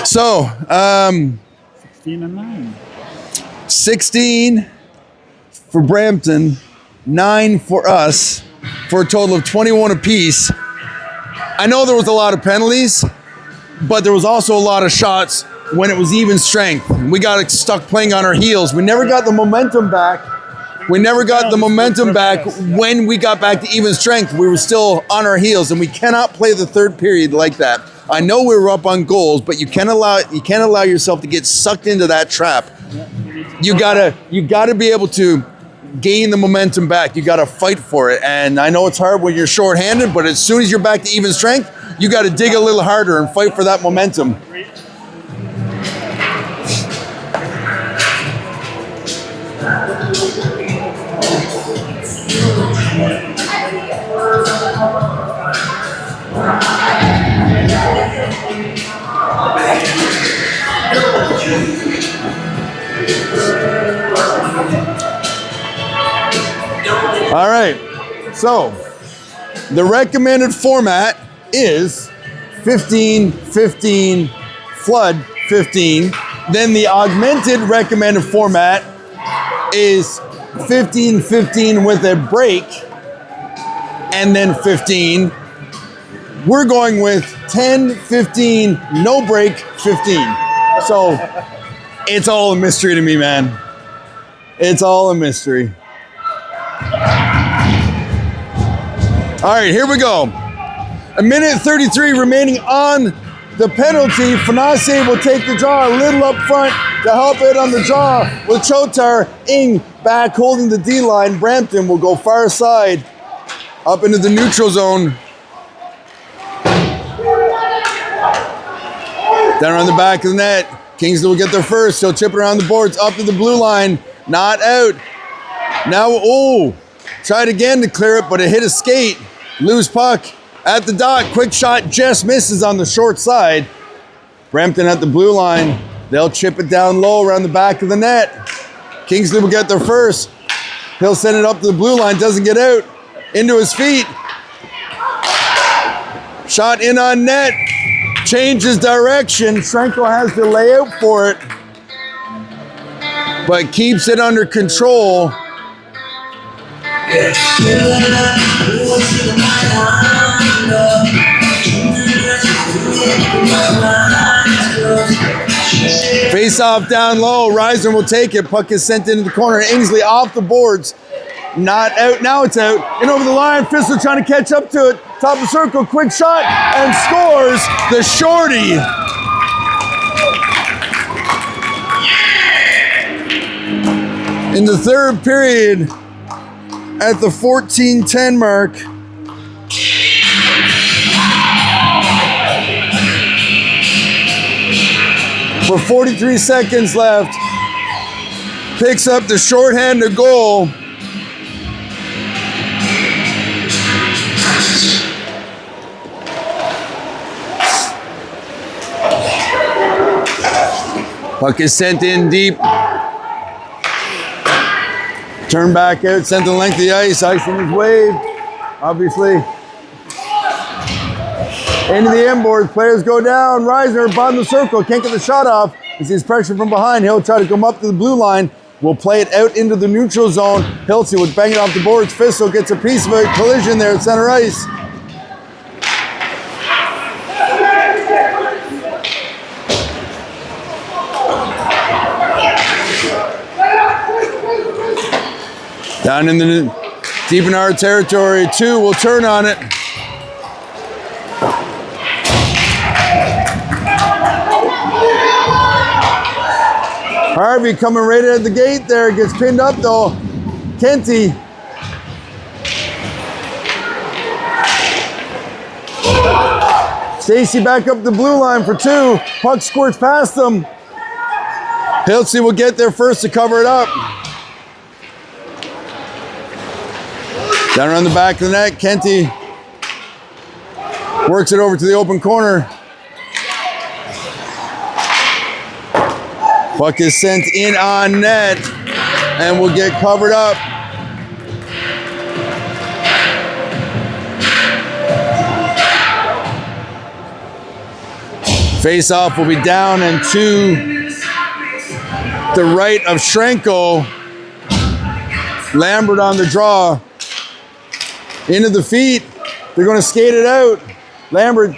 S2: So,
S5: 16 and 9.
S2: 16 for Brampton, 9 for us, for a total of 21 apiece. I know there was a lot of penalties, but there was also a lot of shots when it was even strength. We got stuck playing on our heels. We never got the momentum back We never got the momentum back when we got back to even strength. We were still on our heels, and we cannot play the third period like that. I know we were up on goals, but you can't allow yourself to get sucked into that trap. You gotta be able to gain the momentum back. You gotta fight for it. And I know it's hard when you're shorthanded, but as soon as you're back to even strength, you gotta dig a little harder and fight for that momentum. All right, so the recommended format is 15, 15, flood 15. Then the augmented recommended format is 15, 15 with a break, and then 15. We're going with 10, 15, no break, 15. So it's all a mystery to me, man. It's all a mystery. All right, here we go. 1:33 remaining on the penalty. Fanase will take the draw a little up front to help it on the draw with Chotar. Ing back holding the D line. Brampton will go far side up into the neutral zone. Down around the back of the net. Kingsley will get there first. He'll chip it around the boards up to the blue line. Not out. Now, tried again to clear it, but it hit a skate. Loose puck at the dot. Quick shot just misses on the short side. Brampton at the blue line. They'll chip it down low around the back of the net. Kingsley will get there first. He'll send it up to the blue line. Doesn't get out. Into his feet. Shot in on net. Changes direction. Schrenko has to lay out for it, but keeps it under control. Face off down low. Reiser will take it. Puck is sent into the corner. Ingsley off the boards. Not out. Now it's out. And over the line. Fisler trying to catch up to it. Top of the circle. Quick shot. And scores the shorty. In the third period, at the 14:10 mark, with 43 seconds left, picks up the shorthanded goal. Puck is sent in deep. Turn back out, sent the length of the ice. Icing is waved, obviously. Into the inboard, players go down. Reisner, bottom of the circle, can't get the shot off. He sees pressure from behind. He'll try to come up to the blue line. Will play it out into the neutral zone. Hilsey would bang it off the boards. Fissel gets a piece of it. Collision there at center ice. Down in the deep in our territory, 2 will turn on it. Harvey coming right out of the gate there, gets pinned up though. Kenty. Stacy back up the blue line for 2. Puck squirts past them. Hilsey will get there first to cover it up. Down around the back of the net, Kenty works it over to the open corner. Puck is sent in on net and will get covered up. Face-off will be down and to the right of Schrenko. Lambert on the draw. Into the feet. They're going to skate it out. Lambert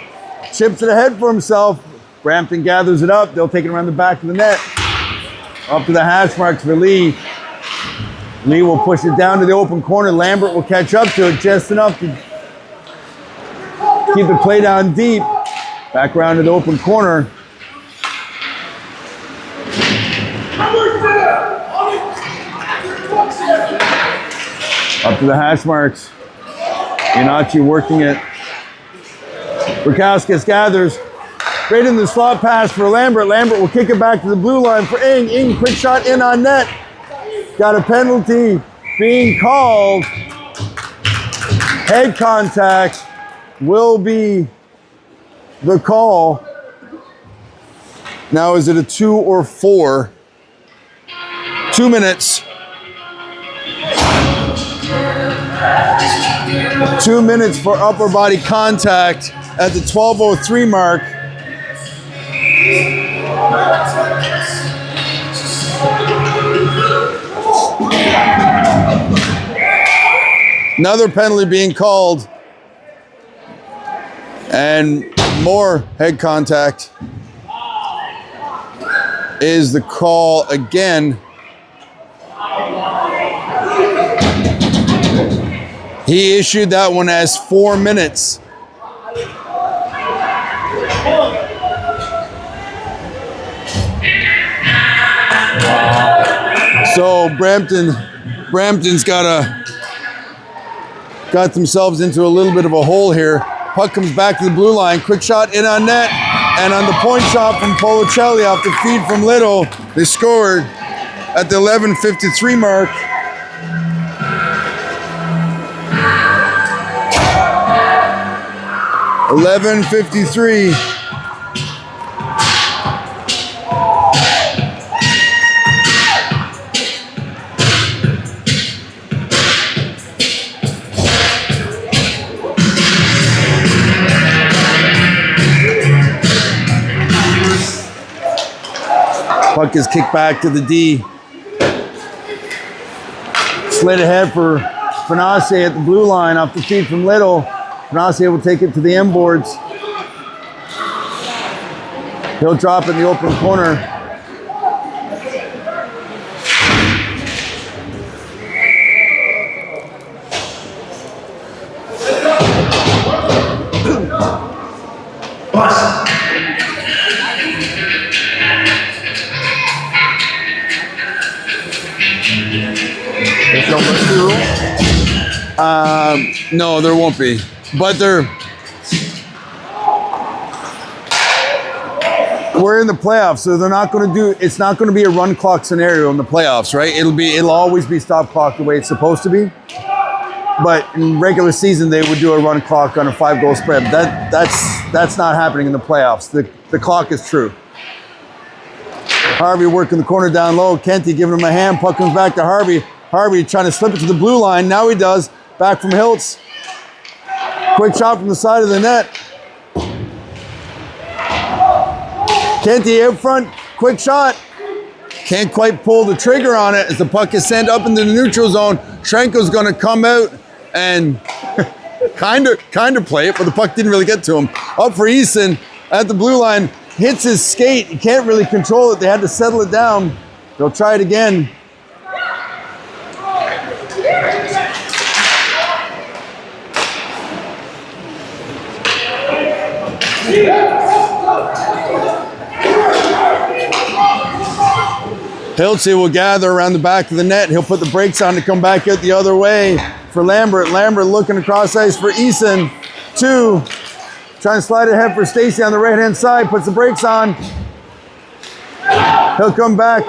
S2: chips it ahead for himself. Brampton gathers it up. They'll take it around the back of the net. Up to the hash marks for Lee. Lee will push it down to the open corner. Lambert will catch up to it just enough to keep the play down deep. Back around to the open corner. Up to the hash marks. Ianacci working it. Rakauskas gathers. Right in the slot pass for Lambert. Lambert will kick it back to the blue line for Ing. Ing, quick shot in on net. Got a penalty being called. Head contact will be the call. Now, is it a 2 or 4? 2 minutes. 2 minutes for upper body contact at the 12:03 mark. Another penalty being called. And more head contact is the call again. He issued that one as 4 minutes. So Brampton's got themselves into a little bit of a hole here. Puck comes back to the blue line. Quick shot in on net. And on the point shot from Policelli off the feed from Little, they scored at the 11:53 mark. $11:53. Puck is kicked back to the D. Slid ahead for Fanase at the blue line off the feed from Little. Fanase will take it to the end boards. He'll drop in the open corner. No, there won't be. But we're in the playoffs, so they're not going to do. It's not going to be a run clock scenario in the playoffs, right? It'll always be stop clock the way it's supposed to be. But in regular season, they would do a run clock on a 5-goal spread. That's not happening in the playoffs. The clock is true. Harvey working the corner down low. Kenty giving him a hand. Puck comes back to Harvey. Harvey trying to slip it to the blue line. Now he does. Back from Hiltz. Quick shot from the side of the net. Kenty out front. Quick shot. Can't quite pull the trigger on it as the puck is sent up into the neutral zone. Trenko's going to come out and kind of play it, but the puck didn't really get to him. Up for Eason at the blue line. Hits his skate. He can't really control it. They had to settle it down. They'll try it again. Hiltz will gather around the back of the net. He'll put the brakes on to come back out the other way for Lambert. Lambert looking across ice for Eason. 2. Trying to slide it ahead for Stacy on the right-hand side. Puts the brakes on. He'll come back.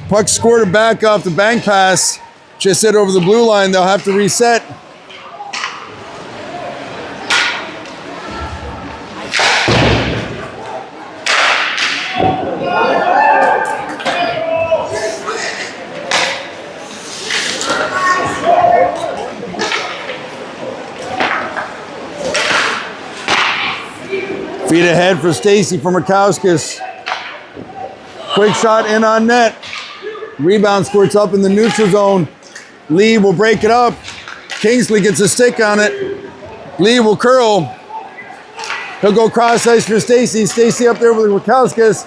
S2: Puck squirted back off the bank pass. Just hit over the blue line. They'll have to reset. Feed ahead for Stacy from Rakauskas. Quick shot in on net. Rebound squirts up in the neutral zone. Lee will break it up. Kingsley gets a stick on it. Lee will curl. He'll go cross ice for Stacy. Stacy up there with Rakauskas.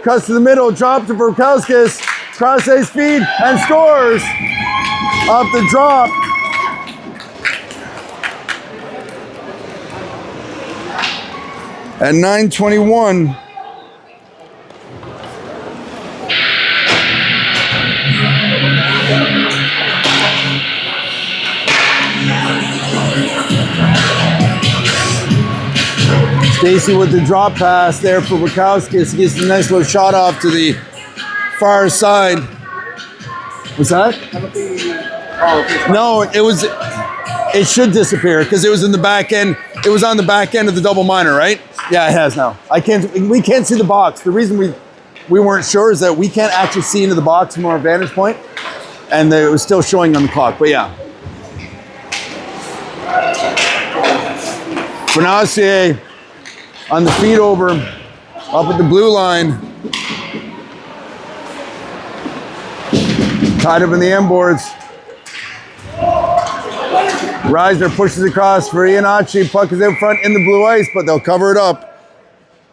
S2: Cuts to the middle, drops to Rakauskas. cross ice feed, and scores off the drop. At 9:21. Stacy with the drop pass there for Bukowskis. He gets a nice little shot off to the far side. What's that? No, it should disappear because it was in the back end. It was on the back end of the double minor, right? Yeah, it has now. We can't see the box. The reason we weren't sure is that we can't actually see into the box from our vantage point, and it was still showing on the clock. But yeah. Bonacier on the feed over, up at the blue line. Tied up in the end boards. Reisner pushes across for Iannacci. Puck is in front in the blue ice, but they'll cover it up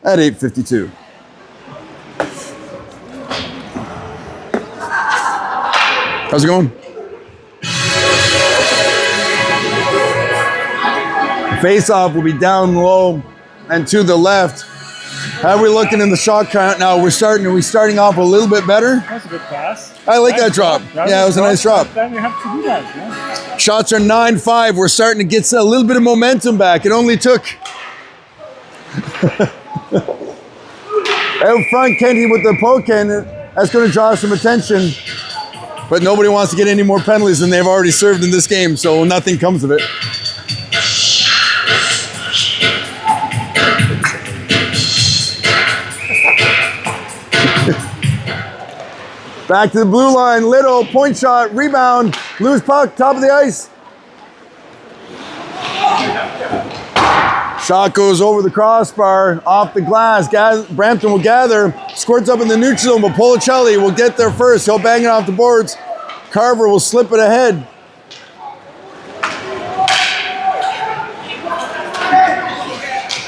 S2: at 8:52. How's it going? Face-off will be down low and to the left. How are we looking in the shot count now? Are we starting off a little bit better?
S5: That's a good pass.
S2: I like that drop. Yeah, it was a nice drop.
S5: Then we have to do that, yeah.
S2: Shots are 9-5. We're starting to get a little bit of momentum back. It only took out front, Kenty with the poke in. That's going to draw some attention. But nobody wants to get any more penalties than they've already served in this game, so nothing comes of it. Back to the blue line, Little, point shot, rebound, loose puck, top of the ice. Shot goes over the crossbar, off the glass. Brampton will gather, squirts up in the neutral zone, but Policelli will get there first. He'll bang it off the boards. Carver will slip it ahead.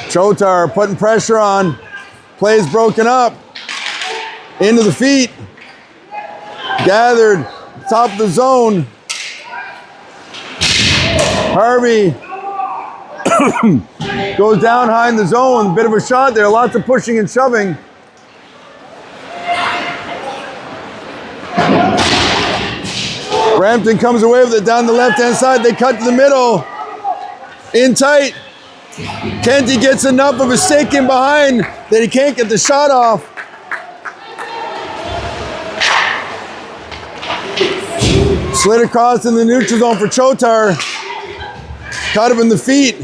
S2: Chotar putting pressure on. Plays broken up. Into the feet. Gathered, top of the zone. Harvey goes down high in the zone. Bit of a shot there. Lots of pushing and shoving. Brampton comes away with it down the left-hand side. They cut to the middle. In tight. Kenty gets enough of a stick in behind that he can't get the shot off. Slid across in the neutral zone for Chotar. Caught him in the feet.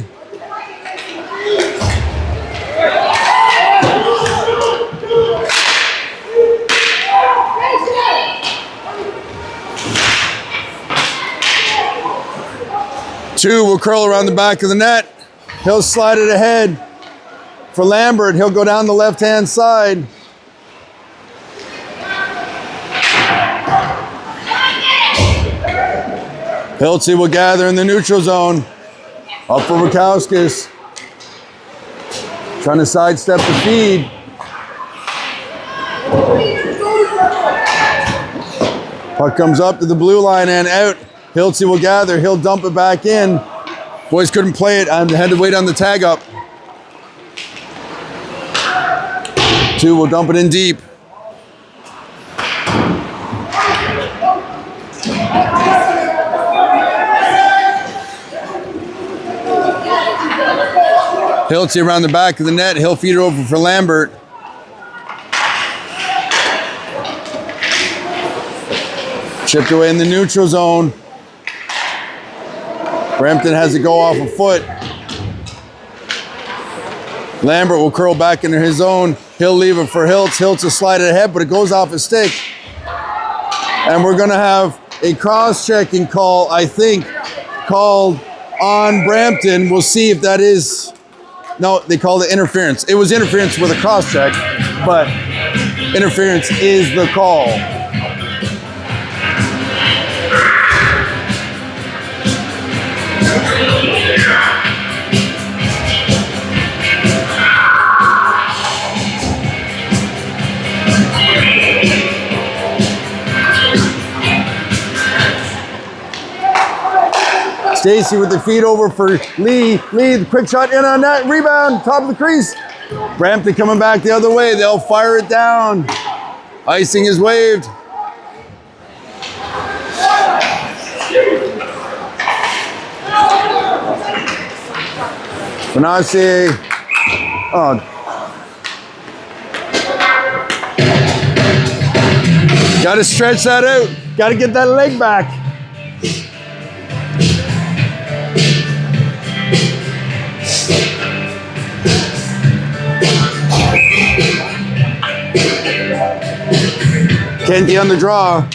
S2: Two will curl around the back of the net. He'll slide it ahead for Lambert. He'll go down the left-hand side. Hiltzy will gather in the neutral zone. Up for Bukowskis. Trying to sidestep the feed. Puck comes up to the blue line and out. Hiltzy will gather. He'll dump it back in. Boys couldn't play it. I had to wait on the tag up. Two will dump it in deep. Hiltzy around the back of the net. He'll feed it over for Lambert. Chipped away in the neutral zone. Brampton has to go off a foot. Lambert will curl back into his zone. He'll leave it for Hiltz. Hiltz will slide it ahead, but it goes off his stick. And we're going to have a cross-checking call, I think, called on Brampton. We'll see if that is... No, they called it interference. It was interference with a cross-check, but interference is the call. Stacy with the feed over for Lee. Lee, the quick shot in on that. Rebound, top of the crease. Brampton coming back the other way. They'll fire it down. Icing is waved. Benassi. Oh. Got to stretch that out. Got to get that leg back. Kenty on the draw.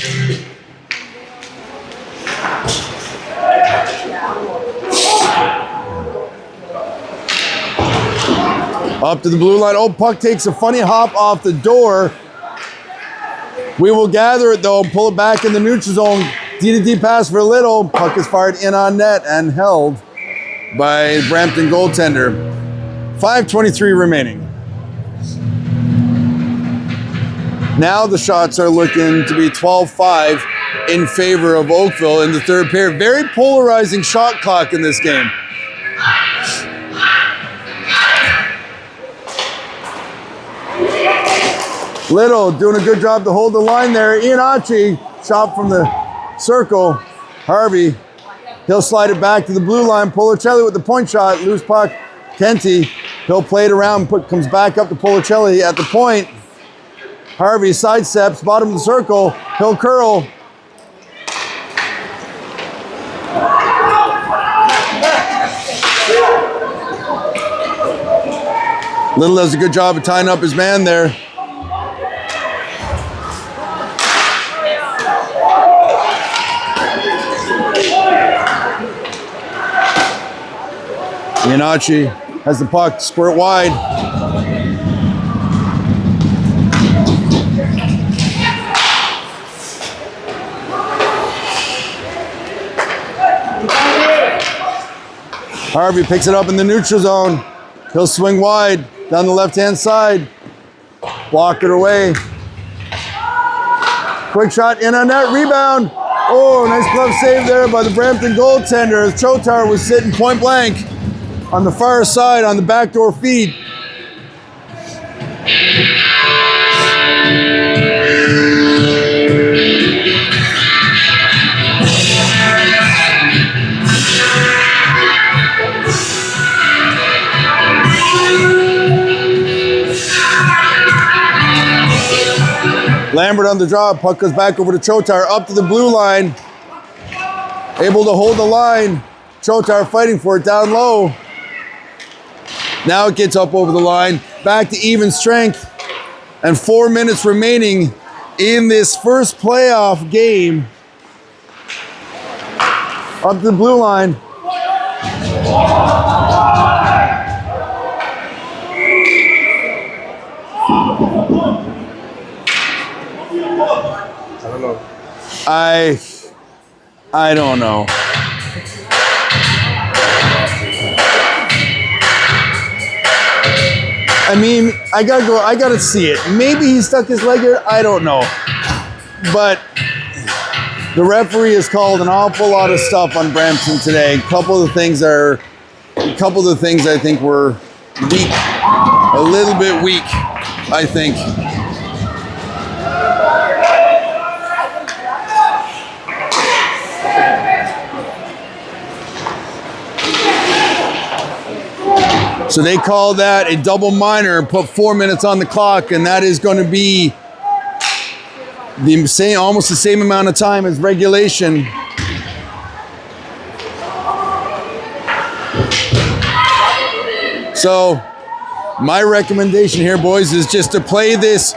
S2: Up to the blue line. Oh, puck takes a funny hop off the door. We will gather it though, pull it back in the neutral zone. D-to-D pass for Little. Puck is fired in on net and held by Brampton goaltender. 5:23 remaining. Now the shots are looking to be 12-5 in favor of Oakville in the third period. Very polarizing shot clock in this game. Little doing a good job to hold the line there. Ianacci, shot from the circle. Harvey, he'll slide it back to the blue line. Policelli with the point shot, loose puck. Kenty, he'll play it around, comes back up to Policelli at the point. Harvey sidesteps, bottom of the circle. He'll curl. Little does a good job of tying up his man there. Ianacci has the puck, squirt wide. Harvey picks it up in the neutral zone. He'll swing wide down the left-hand side. Blocked it away. Quick shot in on that rebound. Oh, nice glove save there by the Brampton goaltender as Chotar was sitting point blank on the far side on the backdoor feed. Lambert on the draw, puck goes back over to Chotar, up to the blue line. Able to hold the line. Chotar fighting for it down low. Now it gets up over the line, back to even strength. And 4 minutes remaining in this first playoff game. Up to the blue line. I don't know. I mean, I gotta see it. Maybe he stuck his leg out, I don't know. But the referee has called an awful lot of stuff on Brampton today. A couple of the things I think were weak. A little bit weak, I think. So they call that a double minor and put 4 minutes on the clock, and that is going to be almost the same amount of time as regulation. So my recommendation here, boys, is just to play this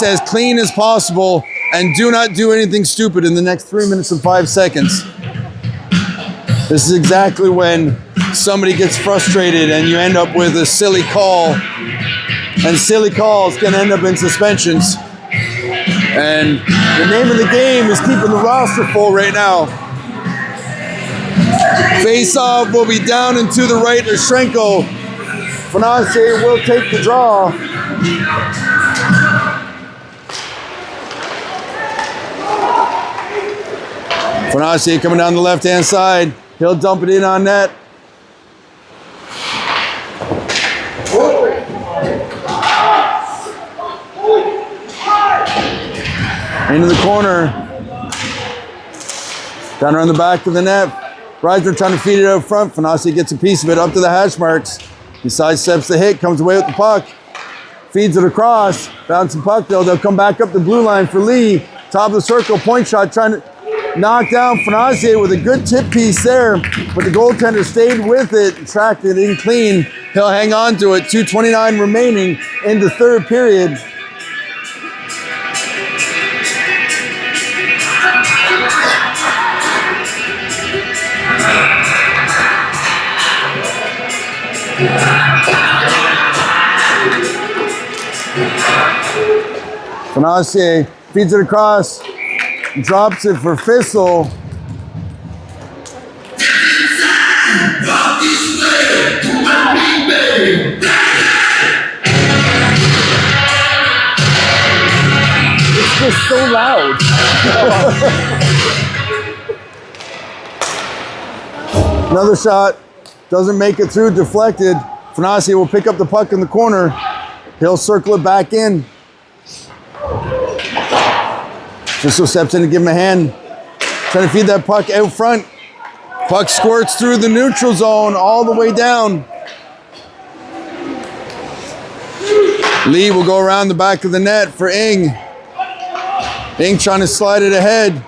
S2: as clean as possible and do not do anything stupid in the next 3 minutes and 5 seconds. This is exactly when somebody gets frustrated and you end up with a silly call, and silly calls can end up in suspensions. And the name of the game is keeping the roster full right now. Face-off will be down and to the right. Shrenko. Fanase will take the draw. Fanase coming down the left-hand side. He'll dump it in on net. Into the corner. Down around the back of the net. Reisner trying to feed it out front. Fanasi gets a piece of it up to the hash marks. He sidesteps the hit, comes away with the puck. Feeds it across. Bouncing puck though. They'll come back up the blue line for Lee. Top of the circle, point shot, trying to knock down Fanasi with a good tip piece there. But the goaltender stayed with it, tracked it in clean. He'll hang on to it. 2:29 remaining in the third period. Fanasi feeds it across, drops it for Fissel.
S5: It's just so loud.
S2: Another shot, doesn't make it through, deflected. Fanasi will pick up the puck in the corner. He'll circle it back in. Fissel steps in to give him a hand. Trying to feed that puck out front. Puck squirts through the neutral zone all the way down. Lee will go around the back of the net for Ing. Ing trying to slide it ahead.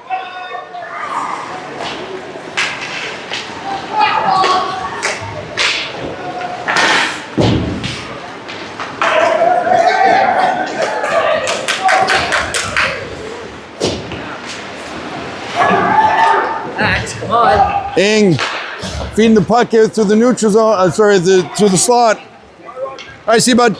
S2: Ing feeding the puck out through the neutral zone, through the slot. All right, see you, bud.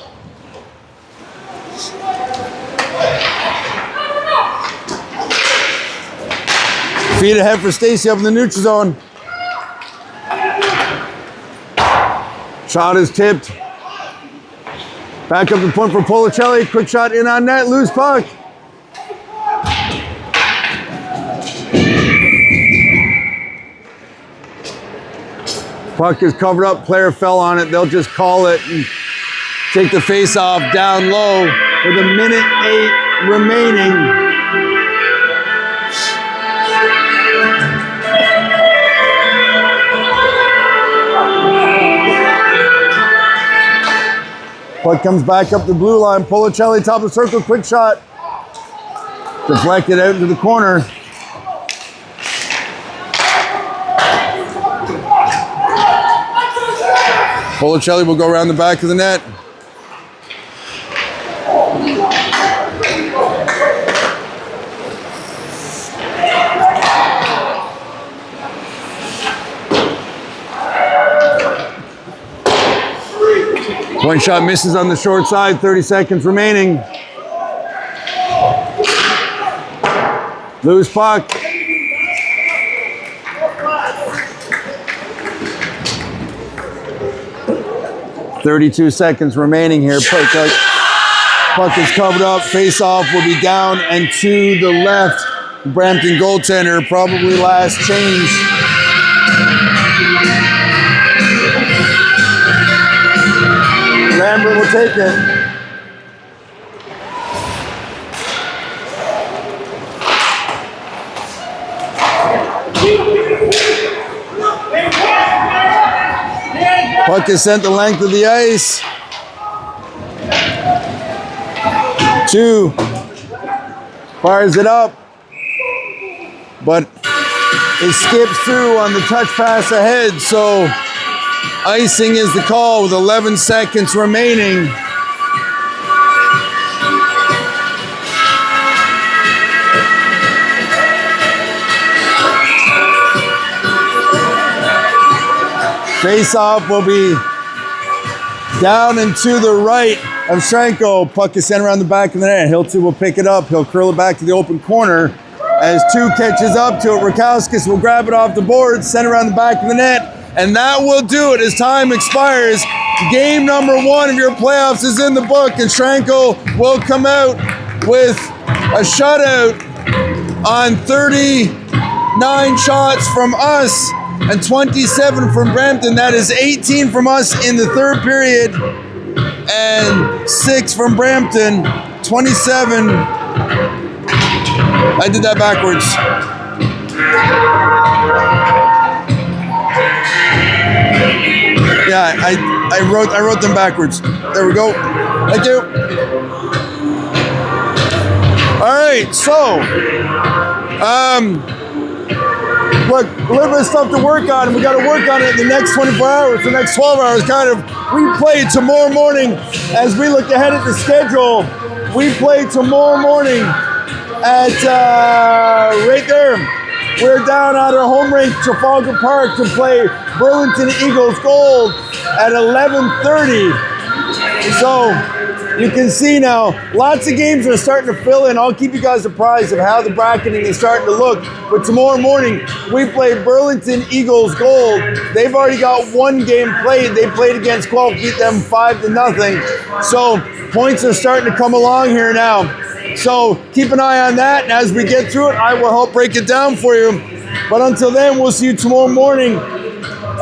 S2: Feed ahead for Stacy up in the neutral zone. Shot is tipped. Back up the point for Policelli. Quick shot in on net, loose puck. Puck is covered up, player fell on it. They'll just call it and take the face off down low with 1:08 remaining. Puck comes back up the blue line. Policelli, top of the circle, quick shot. Deflected out into the corner. Policelli will go around the back of the net. Point shot misses on the short side, 30 seconds remaining. Loose puck. .32 seconds remaining here. Puck is covered up. Face-off will be down and to the left. Brampton goaltender, probably last change. Lambert will take it. Puck is sent the length of the ice. 2. Fires it up. But it skips through on the touch pass ahead, so icing is the call with 11 seconds remaining. Face-off will be down and to the right of Shrenko. Puck is sent around the back of the net. Hilton will pick it up. He'll curl it back to the open corner. As 2 catches up to it, Rakowskis will grab it off the board, send it around the back of the net, and that will do it as time expires. Game number 1 of your playoffs is in the book, and Shrenko will come out with a shutout on 39 shots from us. and 27 from Brampton. That is 18 from us in the third period and 6 from Brampton. 27. I did that backwards. Yeah, I wrote them backwards. There we go. Thank you. All right, so look, a little bit of stuff to work on, and we got to work on it in the next 24 hours, the next 12 hours. Kind of, we play tomorrow morning as we look ahead at the schedule. We play tomorrow morning at right there. We're down at our home rink, Trafalgar Park, to play Burlington Eagles Gold at 11:30. So you can see now, lots of games are starting to fill in. I'll keep you guys apprised of how the bracketing is starting to look. But tomorrow morning, we play Burlington Eagles Gold. They've already got one game played. They played against Guelph, beat them 5-0. So points are starting to come along here now. So keep an eye on that, and as we get through it, I will help break it down for you. But until then, we'll see you tomorrow morning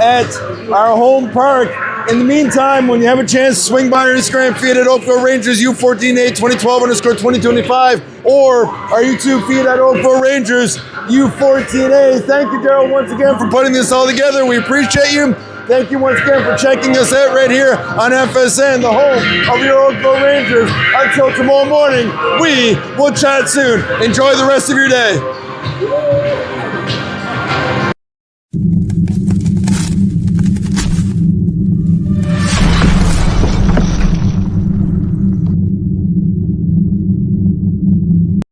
S2: at our home park. In the meantime, when you have a chance, swing by our Instagram feed at Oakville Rangers U14A 2012_2025 or our YouTube feed at Oakville Rangers U14A. Thank you, Daryl, once again for putting this all together. We appreciate you. Thank you once again for checking us out right here on FSN, the home of your Oakville Rangers. Until tomorrow morning, we will chat soon. Enjoy the rest of your day.